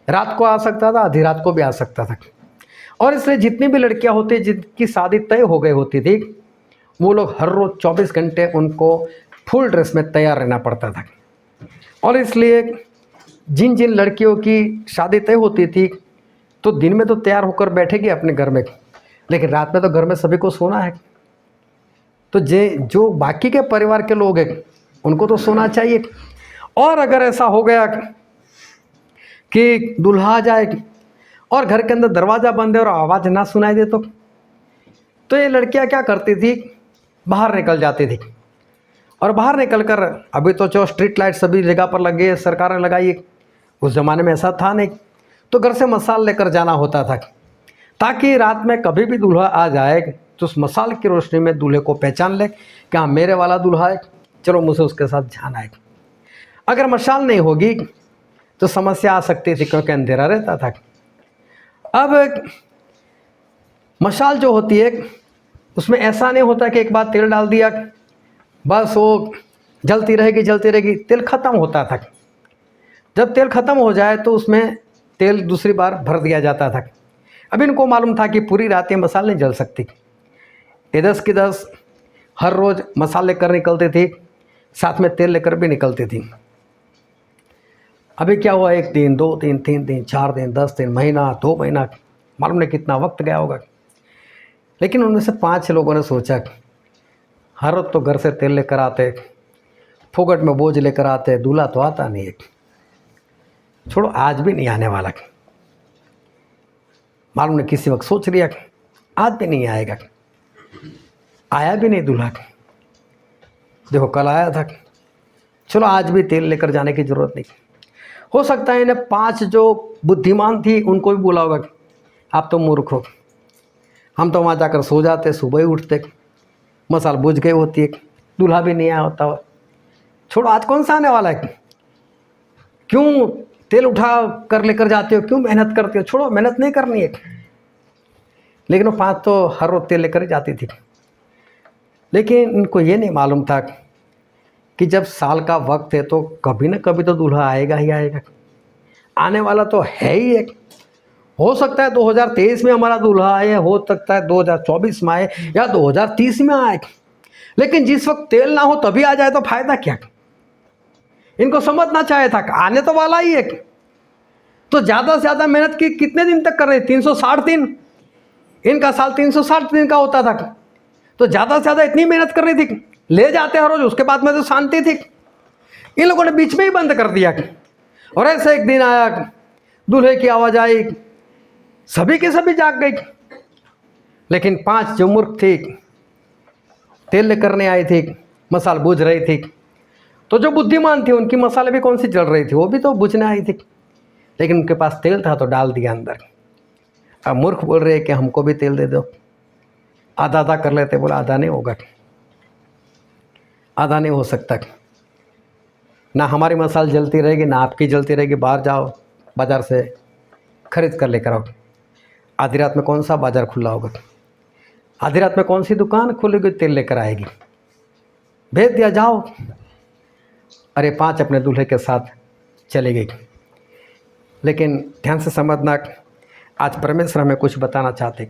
रात को आ सकता था, आधी रात को भी आ सकता था। और इसलिए जितनी भी लड़कियां होती जिनकी शादी तय हो गई होती थी, वो लोग हर रोज़ 24 घंटे उनको फुल ड्रेस में तैयार रहना पड़ता था। और इसलिए जिन जिन लड़कियों की शादी तय होती थी तो दिन में तो तैयार होकर बैठेगी अपने घर में, लेकिन रात में तो घर में सभी को सोना है। तो जो बाकी के परिवार के लोग हैं उनको तो सोना चाहिए। और अगर ऐसा हो गया कि दूल्हा आ जाए और घर के अंदर दरवाज़ा बंद है और आवाज़ ना सुनाई दे तो ये लड़कियां क्या करती थी, बाहर निकल जाती थी। और बाहर निकलकर, अभी तो जो स्ट्रीट लाइट सभी जगह पर लगी है, सरकार ने लगाई है, उस ज़माने में ऐसा था नहीं, तो घर से मसाल लेकर जाना होता था ताकि रात में कभी भी दूल्हा आ जाए तो उस मसाल की रोशनी में दूल्हे को पहचान ले कि हाँ मेरे वाला दूल्हा है, चलो मुझे उसके साथ जाना है। अगर मशाल नहीं होगी तो समस्या आ सकती थी, क्योंकि अंधेरा रहता था। अब मशाल जो होती है उसमें ऐसा नहीं होता कि एक बार तेल डाल दिया बस वो जलती रहेगी, तेल ख़त्म होता था। जब तेल ख़त्म हो जाए तो उसमें तेल दूसरी बार भर दिया जाता था। अब इनको मालूम था कि पूरी रात ये मशाल नहीं जल सकती, ये 10 की 10 हर रोज़ मसाले लेकर निकलती थी, साथ में तेल लेकर भी निकलती थी। अभी क्या हुआ, 1 दिन 2 दिन 3 दिन 4 दिन 10 दिन, महीना 2 महीना, मालूम नहीं कितना वक्त गया होगा। लेकिन उनमें से 5 लोगों ने सोचा हर रोज तो घर से तेल लेकर आते, फोकट में बोझ लेकर आते, दूल्हा तो आता नहीं है, छोड़ो आज भी नहीं आने वाला। मालूम नहीं किसी वक्त सोच लिया आज भी नहीं आएगा, आया भी नहीं दूल्हा। देखो कल आया था, चलो आज भी तेल लेकर जाने की ज़रूरत नहीं। हो सकता है इन्हें 5 जो बुद्धिमान थी उनको भी बोला होगा आप तो मूर्ख हो, हम तो वहाँ जाकर सो जाते, सुबह ही उठते, मसाल बुझ गई होती है, दूल्हा भी नहीं आया होता। छोड़ो आज कौन सा आने वाला है, क्यों तेल उठा कर लेकर जाते हो, क्यों मेहनत करते हो, छोड़ो मेहनत नहीं करनी है। लेकिन वो 5 तो हर रोज तेल लेकर जाती थी। लेकिन इनको ये नहीं मालूम था कि जब साल का वक्त है तो कभी ना कभी तो दूल्हा आएगा ही आएगा, आने वाला तो है ही एक। हो सकता है 2023 में हमारा दूल्हा आए, हो सकता है 2024 में आए या 2030 में आए, लेकिन जिस वक्त तेल ना हो तभी आ जाए तो फायदा क्या। इनको समझना चाहिए था आने तो वाला ही है, तो ज़्यादा से ज़्यादा मेहनत की कितने दिन तक कर रहे, 360 दिन, इनका साल 360 दिन का होता था, तो ज़्यादा से ज़्यादा इतनी मेहनत कर रही थी, ले जाते हर रोज, उसके बाद में तो शांति थी। इन लोगों ने बीच में ही बंद कर दिया। और ऐसे एक दिन आया, दूल्हे की आवाज़ आई, सभी के सभी जाग गई। लेकिन 5 जो मूर्ख थी, तेल लेकर नहीं आई थी, मसाल बुझ रही थी, तो जो बुद्धिमान थी उनकी मसाले भी कौन सी जल रही थी, वो भी तो बुझने आई थी, लेकिन उनके पास तेल था तो डाल दिया अंदर। अब मूर्ख बोल रहे हैं कि हमको भी तेल दे दो, आधा आधा कर लेते, बोला आधा नहीं होगा, आधा नहीं हो सकता, ना हमारी मसाल जलती रहेगी ना आपकी जलती रहेगी। बाहर जाओ, बाज़ार से खरीद कर लेकर आओ। आधी रात में कौन सा बाज़ार खुला होगा, आधी रात में कौन सी दुकान खुलेगी तेल लेकर आएगी, भेज दिया जाओ। अरे 5 अपने दूल्हे के साथ चले गई। लेकिन ध्यान से समझना, आज परमेश्वर हमें कुछ बताना चाहते,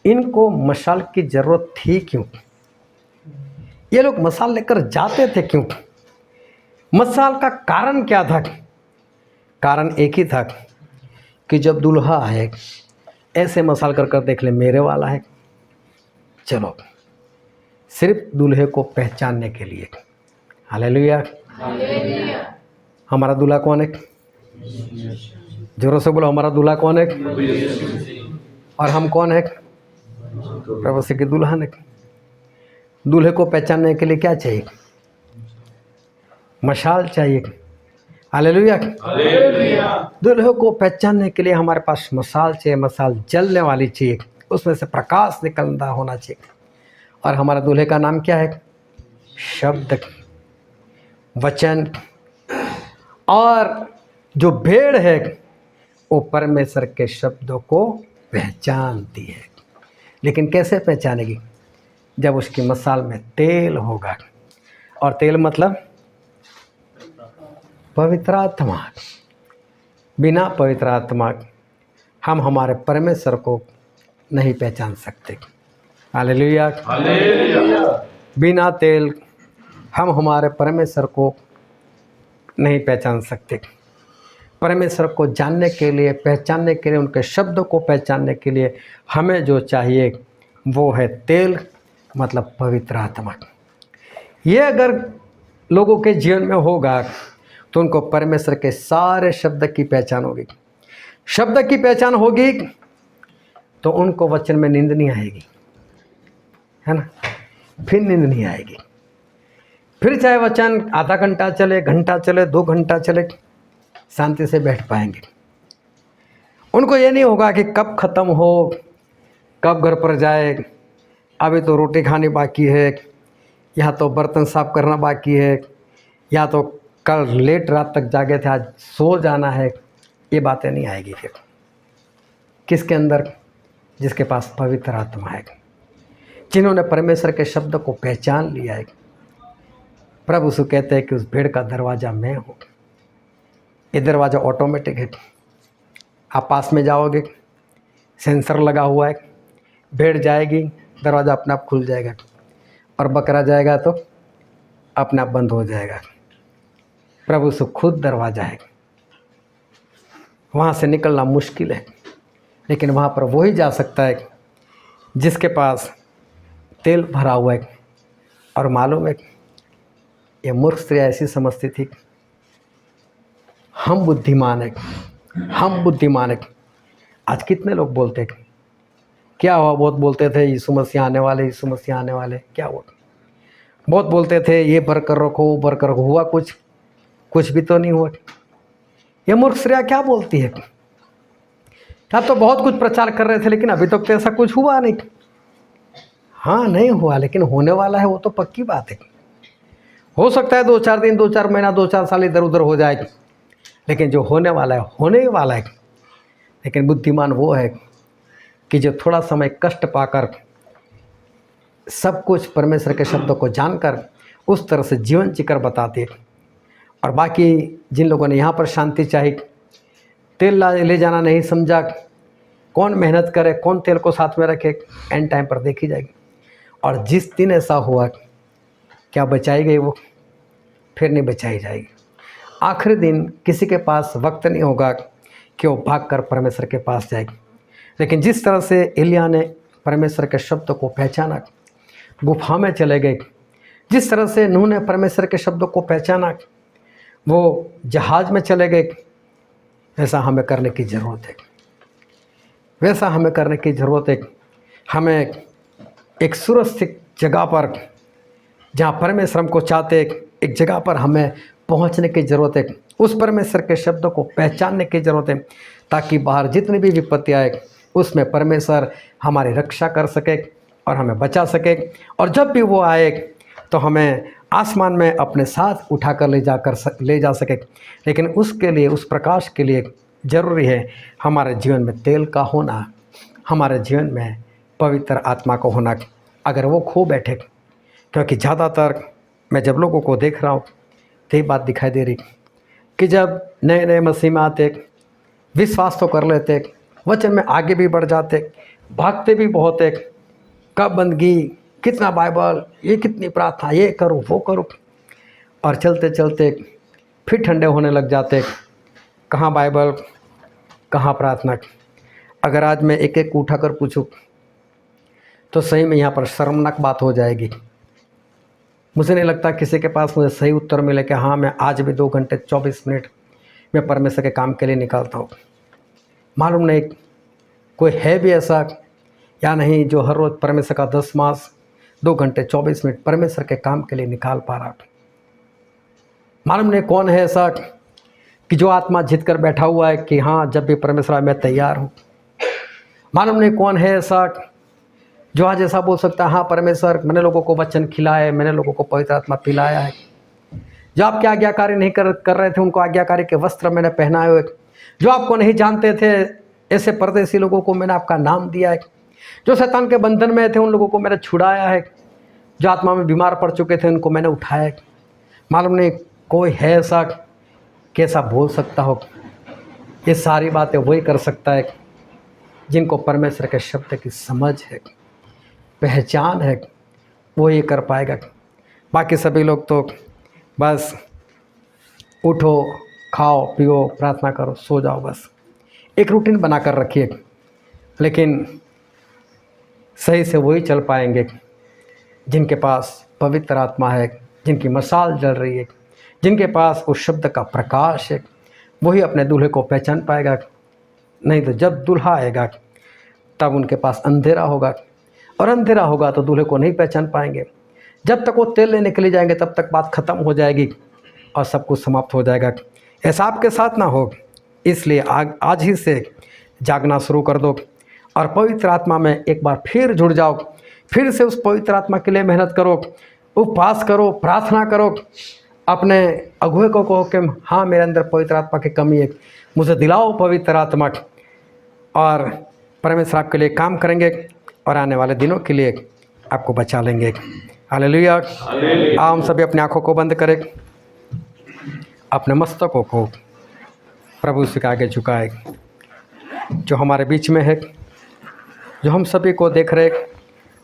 इनको मशाल की ज़रूरत थी क्यों, ये लोग मसाल लेकर जाते थे क्यों, मसाल का कारण क्या था। कारण एक ही था कि जब दूल्हा आए ऐसे मसाल कर कर देख ले मेरे वाला है, चलो सिर्फ दूल्हे को पहचानने के लिए। हालेलुया, हमारा दूल्हा कौन है, जोरों से बोलो हमारा दूल्हा कौन है, और हम कौन है, प्रभु से की दुल्हन है। दूल्हे को पहचानने के लिए क्या चाहिए, मशाल चाहिए। हालेलुया, दूल्हे को पहचानने के लिए हमारे पास मशाल चाहिए, मशाल जलने वाली चाहिए, उसमें से प्रकाश निकलता होना चाहिए। और हमारा दूल्हे का नाम क्या है, शब्द, वचन। और जो भेड़ है वो परमेश्वर के शब्दों को पहचानती है। लेकिन कैसे पहचानेगी, जब उसकी मसाल में तेल होगा। और तेल मतलब पवित्र आत्मा। बिना पवित्र आत्मा हम हमारे परमेश्वर को नहीं पहचान सकते। हालेलुया, बिना तेल हम हमारे परमेश्वर को नहीं पहचान सकते। परमेश्वर को जानने के लिए, पहचानने के लिए, उनके शब्दों को पहचानने के लिए हमें जो चाहिए वो है तेल, मतलब पवित्र आत्मा। ये अगर लोगों के जीवन में होगा तो उनको परमेश्वर के सारे शब्द की पहचान होगी। शब्द की पहचान होगी तो उनको वचन में नींद नहीं आएगी, है ना, फिर नींद नहीं आएगी। फिर चाहे वचन आधा घंटा चले, घंटा चले, 2 घंटा चले, शांति से बैठ पाएंगे। उनको ये नहीं होगा कि कब ख़त्म हो, कब घर पर जाए, अभी तो रोटी खानी बाकी है, या तो बर्तन साफ करना बाकी है, या तो कल लेट रात तक जागे थे आज सो जाना है। ये बातें नहीं आएगी फिर किसके अंदर, जिसके पास पवित्र आत्मा है, जिन्होंने परमेश्वर के शब्द को पहचान लिया है। प्रभु से कहते हैं कि उस भेड़ का दरवाज़ा मैं हूँ। ये दरवाज़ा ऑटोमेटिक है, आप पास में जाओगे, सेंसर लगा हुआ है, भेड़ जाएगी, दरवाज़ा अपने आप खुल जाएगा, और बकरा जाएगा तो अपने आप बंद हो जाएगा। प्रभु से खुद दरवाज़ा है, वहाँ से निकलना मुश्किल है, लेकिन वहाँ पर वही जा सकता है जिसके पास तेल भरा हुआ है। और मालूम है, ये मूर्ख स्त्री ऐसी समझती थी हम बुद्धिमान है, हम बुद्धिमान है। आज कितने लोग बोलते हैं क्या हुआ, बहुत बोलते थे यीशु मसीह आने वाले, यीशु मसीह आने वाले, क्या हुआ, बहुत बोलते थे ये बरकर रखो वो बरकर रखो, हुआ कुछ भी तो नहीं हुआ। ये मूर्ख स्त्रियाँ क्या बोलती है, क्या तो बहुत कुछ प्रचार कर रहे थे लेकिन अभी तक तो ऐसा कुछ हुआ नहीं। हाँ नहीं हुआ, लेकिन होने वाला है वो तो पक्की बात है। हो सकता है 2-4 दिन, 2-4 महीना, 2-4 साल इधर उधर हो जाएगी, लेकिन जो होने वाला है होने ही वाला है। लेकिन बुद्धिमान वो है कि जो थोड़ा समय कष्ट पाकर सब कुछ परमेश्वर के शब्दों को जानकर उस तरह से जीवन जीकर बताते हैं। और बाकी जिन लोगों ने यहाँ पर शांति चाही, तेल ले जाना नहीं समझा, कौन मेहनत करे, कौन तेल को साथ में रखे, एंड टाइम पर देखी जाएगी। और जिस दिन ऐसा हुआ क्या बचाई गई वो फिर नहीं बचाई जाएगी। आखिरी दिन किसी के पास वक्त नहीं होगा कि वो भागकर परमेश्वर के पास जाएगी। लेकिन जिस तरह से एलिय्याह ने परमेश्वर के शब्दों को पहचाना, गुफा में चले गए, जिस तरह से नूह ने परमेश्वर के शब्दों को पहचाना, वो जहाज में चले गए, वैसा हमें करने की ज़रूरत है, वैसा हमें करने की ज़रूरत है। हमें एक सुरक्षित जगह पर, जहाँ परमेश्वर हमको चाहते, एक जगह पर हमें पहुँचने की ज़रूरत है। उस परमेश्वर के शब्दों को पहचानने की ज़रूरत है, ताकि बाहर जितनी भी विपत्ति आए उसमें परमेश्वर हमारी रक्षा कर सके और हमें बचा सके। और जब भी वो आए तो हमें आसमान में अपने साथ उठाकर ले जा सके। लेकिन उसके लिए, उस प्रकाश के लिए ज़रूरी है हमारे जीवन में तेल का होना, हमारे जीवन में पवित्र आत्मा को होना। अगर वो खो बैठे, क्योंकि ज़्यादातर मैं जब लोगों को देख रहा हूँ तो ये बात दिखाई दे रही कि जब नए नए मसीह में आते, विश्वास तो कर लेते, वचन में आगे भी बढ़ जाते, भागते भी बहुत है, कब बंदगी, कितना बाइबल, ये कितनी प्रार्थना, ये करूँ वो करूँ, और चलते चलते फिर ठंडे होने लग जाते। कहाँ बाइबल, कहाँ प्रार्थना। अगर आज मैं एक एक उठा कर पूछूँ तो सही में यहाँ पर शर्मनाक बात हो जाएगी। मुझे नहीं लगता किसी के पास मुझे सही उत्तर मिले कि हाँ मैं आज भी 2 घंटे 24 मिनट मैं परमेश्वर के काम के लिए निकालता हूँ। मालूम नहीं कोई है भी ऐसा या नहीं जो हर रोज़ परमेश्वर का 10 मास 2 घंटे 24 मिनट परमेश्वर के काम के लिए निकाल पा रहा। मालूम नहीं कौन है ऐसा कि जो आत्मा जीत कर बैठा हुआ है कि हाँ जब भी परमेश्वर आए मैं तैयार हूँ। मालूम नहीं कौन है ऐसा जो आज ऐसा बोल सकता है हाँ परमेश्वर मैंने लोगों को वचन खिलाया है, मैंने लोगों को पवित्र आत्मा पिलाया है। जो आपके आज्ञाकारी नहीं कर रहे थे उनको आज्ञाकारी के वस्त्र मैंने पहनाए हुए। जो आपको नहीं जानते थे ऐसे परदेसी लोगों को मैंने आपका नाम दिया है। जो शैतान के बंधन में थे उन लोगों को मैंने छुड़ाया है। जो आत्मा में बीमार पड़ चुके थे उनको मैंने उठाया है। मालूम नहीं कोई है ऐसा कैसा बोल सकता हो। ये सारी बातें वही कर सकता है जिनको परमेश्वर के शब्द की समझ है, पहचान है, वो ये कर पाएगा। बाकी सभी लोग तो बस उठो, खाओ, पियो, प्रार्थना करो, सो जाओ, बस एक रूटीन बना कर रखिए। लेकिन सही से वही चल पाएंगे जिनके पास पवित्र आत्मा है, जिनकी मसाल जल रही है, जिनके पास उस शब्द का प्रकाश है, वही अपने दूल्हे को पहचान पाएगा। नहीं तो जब दूल्हा आएगा तब उनके पास अंधेरा होगा, और अंधेरा होगा तो दूल्हे को नहीं पहचान पाएंगे। जब तक वो तेल लेने के लिए जाएंगे तब तक बात ख़त्म हो जाएगी और सब कुछ समाप्त हो जाएगा। ऐसा आपके साथ ना हो, इसलिए आज ही से जागना शुरू कर दो और पवित्र आत्मा में एक बार फिर जुड़ जाओ। फिर से उस पवित्र आत्मा के लिए मेहनत करो, उपवास करो, प्रार्थना करो। अपने अगुए को कहो कि हाँ मेरे अंदर पवित्र आत्मा की कमी है, मुझे दिलाओ पवित्र आत्मा। और परमेश्वर आपके लिए काम करेंगे और आने वाले दिनों के लिए आपको बचा लेंगे। हालेलुया। हम सभी अपनी आँखों को बंद करें, अपने मस्तकों को प्रभु से आगे झुकाए। जो हमारे बीच में है, जो हम सभी को देख रहे,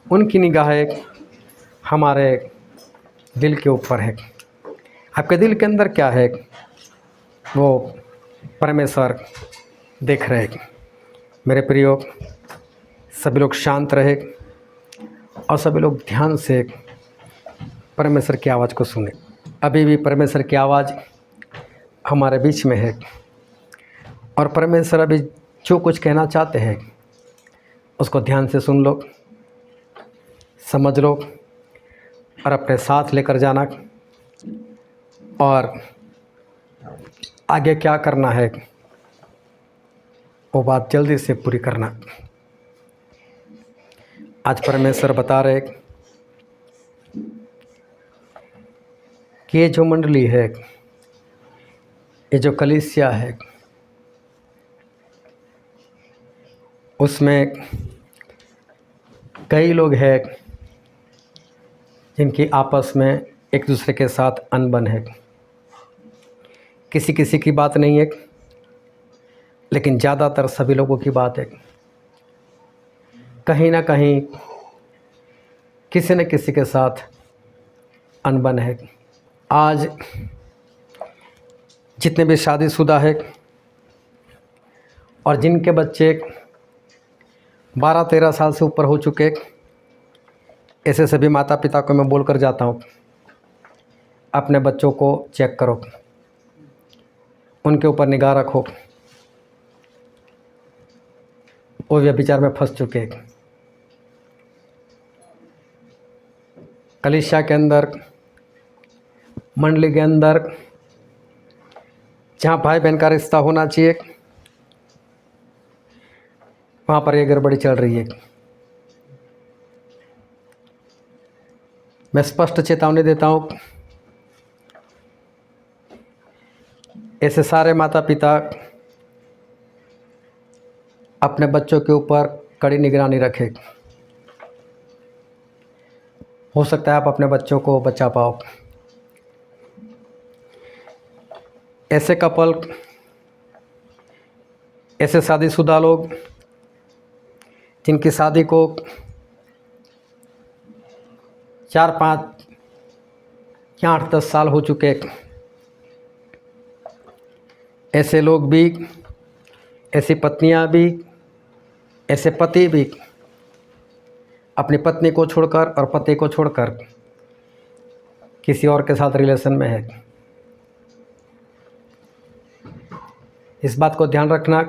उनकी निगाहें हमारे दिल के ऊपर है। आपके दिल के अंदर क्या है वो परमेश्वर देख रहे हैं। मेरे प्रियो, सभी लोग शांत रहे और सभी लोग ध्यान से परमेश्वर की आवाज़ को सुने। अभी भी परमेश्वर की आवाज़ हमारे बीच में है और परमेश्वर अभी जो कुछ कहना चाहते हैं उसको ध्यान से सुन लो, समझ लो और अपने साथ लेकर जाना और आगे क्या करना है वो बात जल्दी से पूरी करना। आज परमेश्वर बता रहे कि ये जो मंडली है, ये जो कलीसिया है, उसमें कई लोग हैं जिनकी आपस में एक दूसरे के साथ अनबन है। किसी किसी की बात नहीं है, लेकिन ज़्यादातर सभी लोगों की बात है। कहीं ना कहीं किसी न किसी के साथ अनबन है। आज जितने भी शादीशुदा है और जिनके बच्चे 12-13 साल से ऊपर हो चुके, ऐसे सभी माता पिता को मैं बोल कर जाता हूँ, अपने बच्चों को चेक करो, उनके ऊपर निगाह रखो। वो व्यभिचार में फंस चुके हैं। कलीसिया के अंदर, मंडली के अंदर जहाँ भाई बहन का रिश्ता होना चाहिए, वहाँ पर ये गड़बड़ी चल रही है। मैं स्पष्ट चेतावनी देता हूँ, ऐसे सारे माता पिता अपने बच्चों के ऊपर कड़ी निगरानी रखें। हो सकता है आप अपने बच्चों को बचा पाओ। ऐसे कपल, ऐसे शादीशुदा लोग जिनकी शादी को 4-5 या 8-10 साल हो चुके, ऐसे लोग भी, ऐसी पत्नियां भी, ऐसे पति भी अपनी पत्नी को छोड़कर और पति को छोड़कर किसी और के साथ रिलेशन में है। इस बात को ध्यान रखना।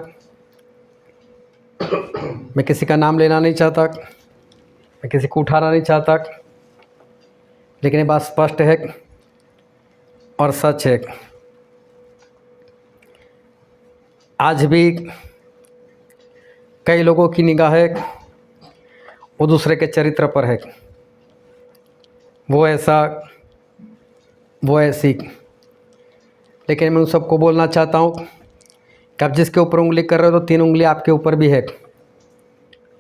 मैं किसी का नाम लेना नहीं चाहता, मैं किसी को उठाना नहीं चाहता, लेकिन ये बात स्पष्ट है और सच है। आज भी कई लोगों की निगाहें वो दूसरे के चरित्र पर है, वो ऐसा, वो ऐसी। लेकिन मैं उन सबको बोलना चाहता हूँ कि आप जिसके ऊपर उंगली कर रहे हो तो 3 उंगली आपके ऊपर भी है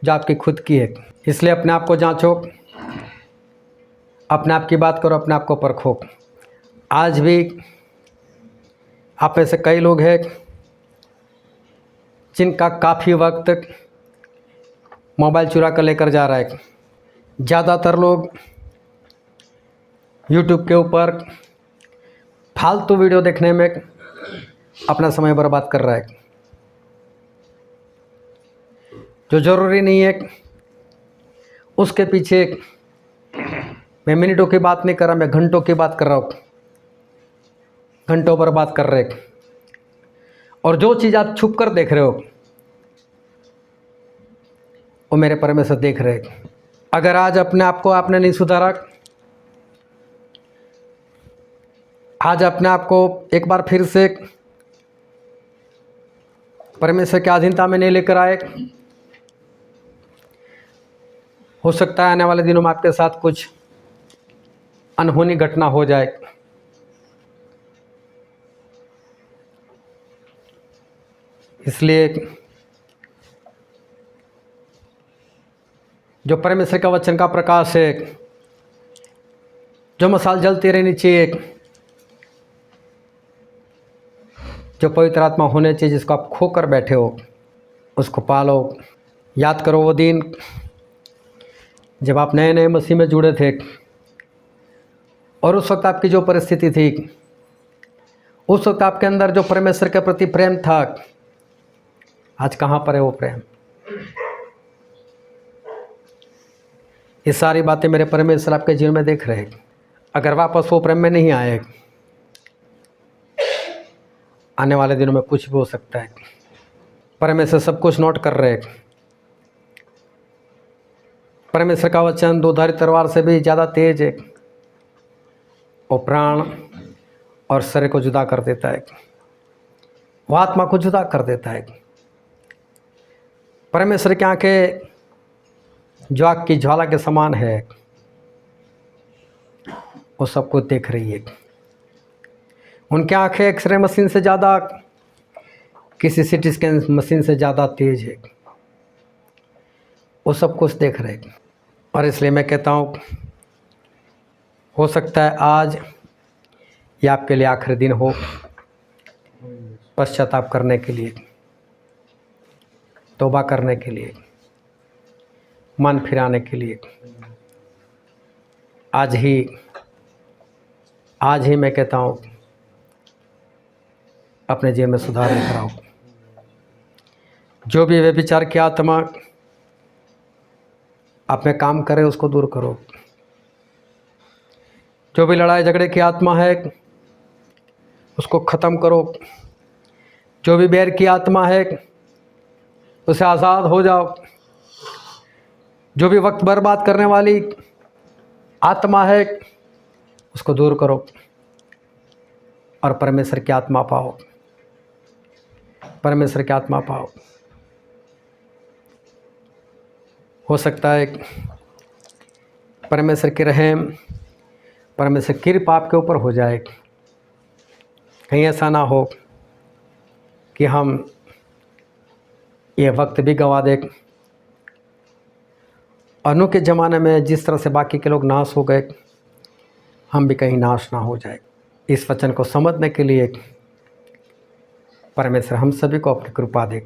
जो आपकी खुद की है। इसलिए अपने आप को जांचो, अपने आप की बात करो, अपने आप को परखो। आज भी आप में से कई लोग हैं जिनका काफ़ी वक्त मोबाइल चुरा कर लेकर जा रहा है। ज़्यादातर लोग YouTube के ऊपर फालतू वीडियो देखने में अपना समय बर्बाद कर रहा है, जो ज़रूरी नहीं है। उसके पीछे मैं मिनटों की बात नहीं कर रहा, मैं घंटों की बात कर रहा हूँ। घंटों बर्बाद कर रहे। और जो चीज़ आप छुप कर देख रहे हो वो मेरे परमेश्वर देख रहे। अगर आज अपने आप को आपने नहीं सुधारा, आज अपने आप को एक बार फिर से परमेश्वर की अधीनता में नहीं लेकर आए, हो सकता है आने वाले दिनों में आपके साथ कुछ अनहोनी घटना हो जाए। इसलिए जो परमेश्वर का वचन का प्रकाश है, जो मशाल जलती रहनी चाहिए, जो पवित्र आत्मा होने चाहिए, जिसको आप खोकर बैठे हो, उसको पालो। याद करो वो दिन जब आप नए नए मसीह में जुड़े थे और उस वक्त आपकी जो परिस्थिति थी, उस वक्त आपके अंदर जो परमेश्वर के प्रति प्रेम था, आज कहाँ पर है वो प्रेम? ये सारी बातें मेरे परमेश्वर आपके जीवन में देख रहे हैं। अगर वापस वो प्रेम में नहीं आए, आने वाले दिनों में कुछ भी हो सकता है। परमेश्वर सब कुछ नोट कर रहे हैं। परमेश्वर का वचन दोधारी तलवार से भी ज़्यादा तेज है, वो प्राण और शरीर को जुदा कर देता है, वो आत्मा को जुदा कर देता है। परमेश्वर की आंखें जो आग की ज्वाला के समान है, वो सब कुछ देख रही है। उनकी आंखें एक्सरे मशीन से ज़्यादा, किसी सीटी स्कैन मशीन से ज़्यादा तेज है। वो सब कुछ देख रहे हैं। और इसलिए मैं कहता हूँ, हो सकता है आज ये आपके लिए आखिरी दिन हो पश्चाताप करने के लिए, तौबा करने के लिए, मन फिराने के लिए। आज ही मैं कहता हूँ अपने जीवन में सुधार लेकर आओ। जो भी व्यभिचार की आत्मा आप में काम करे उसको दूर करो। जो भी लड़ाई झगड़े की आत्मा है उसको ख़त्म करो। जो भी बैर की आत्मा है उसे आज़ाद हो जाओ। जो भी वक्त बर्बाद करने वाली आत्मा है उसको दूर करो और परमेश्वर की आत्मा पाओ। परमेश्वर की आत्मा पाओ। हो सकता है परमेश्वर की रहम, परमेश्वर की कृपा आपके ऊपर हो जाए। कहीं ऐसा ना हो कि हम ये वक्त भी गंवा दें। अनु के ज़माने में जिस तरह से बाकी के लोग नाश हो गए, हम भी कहीं नाश ना हो जाए। इस वचन को समझने के लिए परमेश्वर हम सभी को अपनी कृपा दे।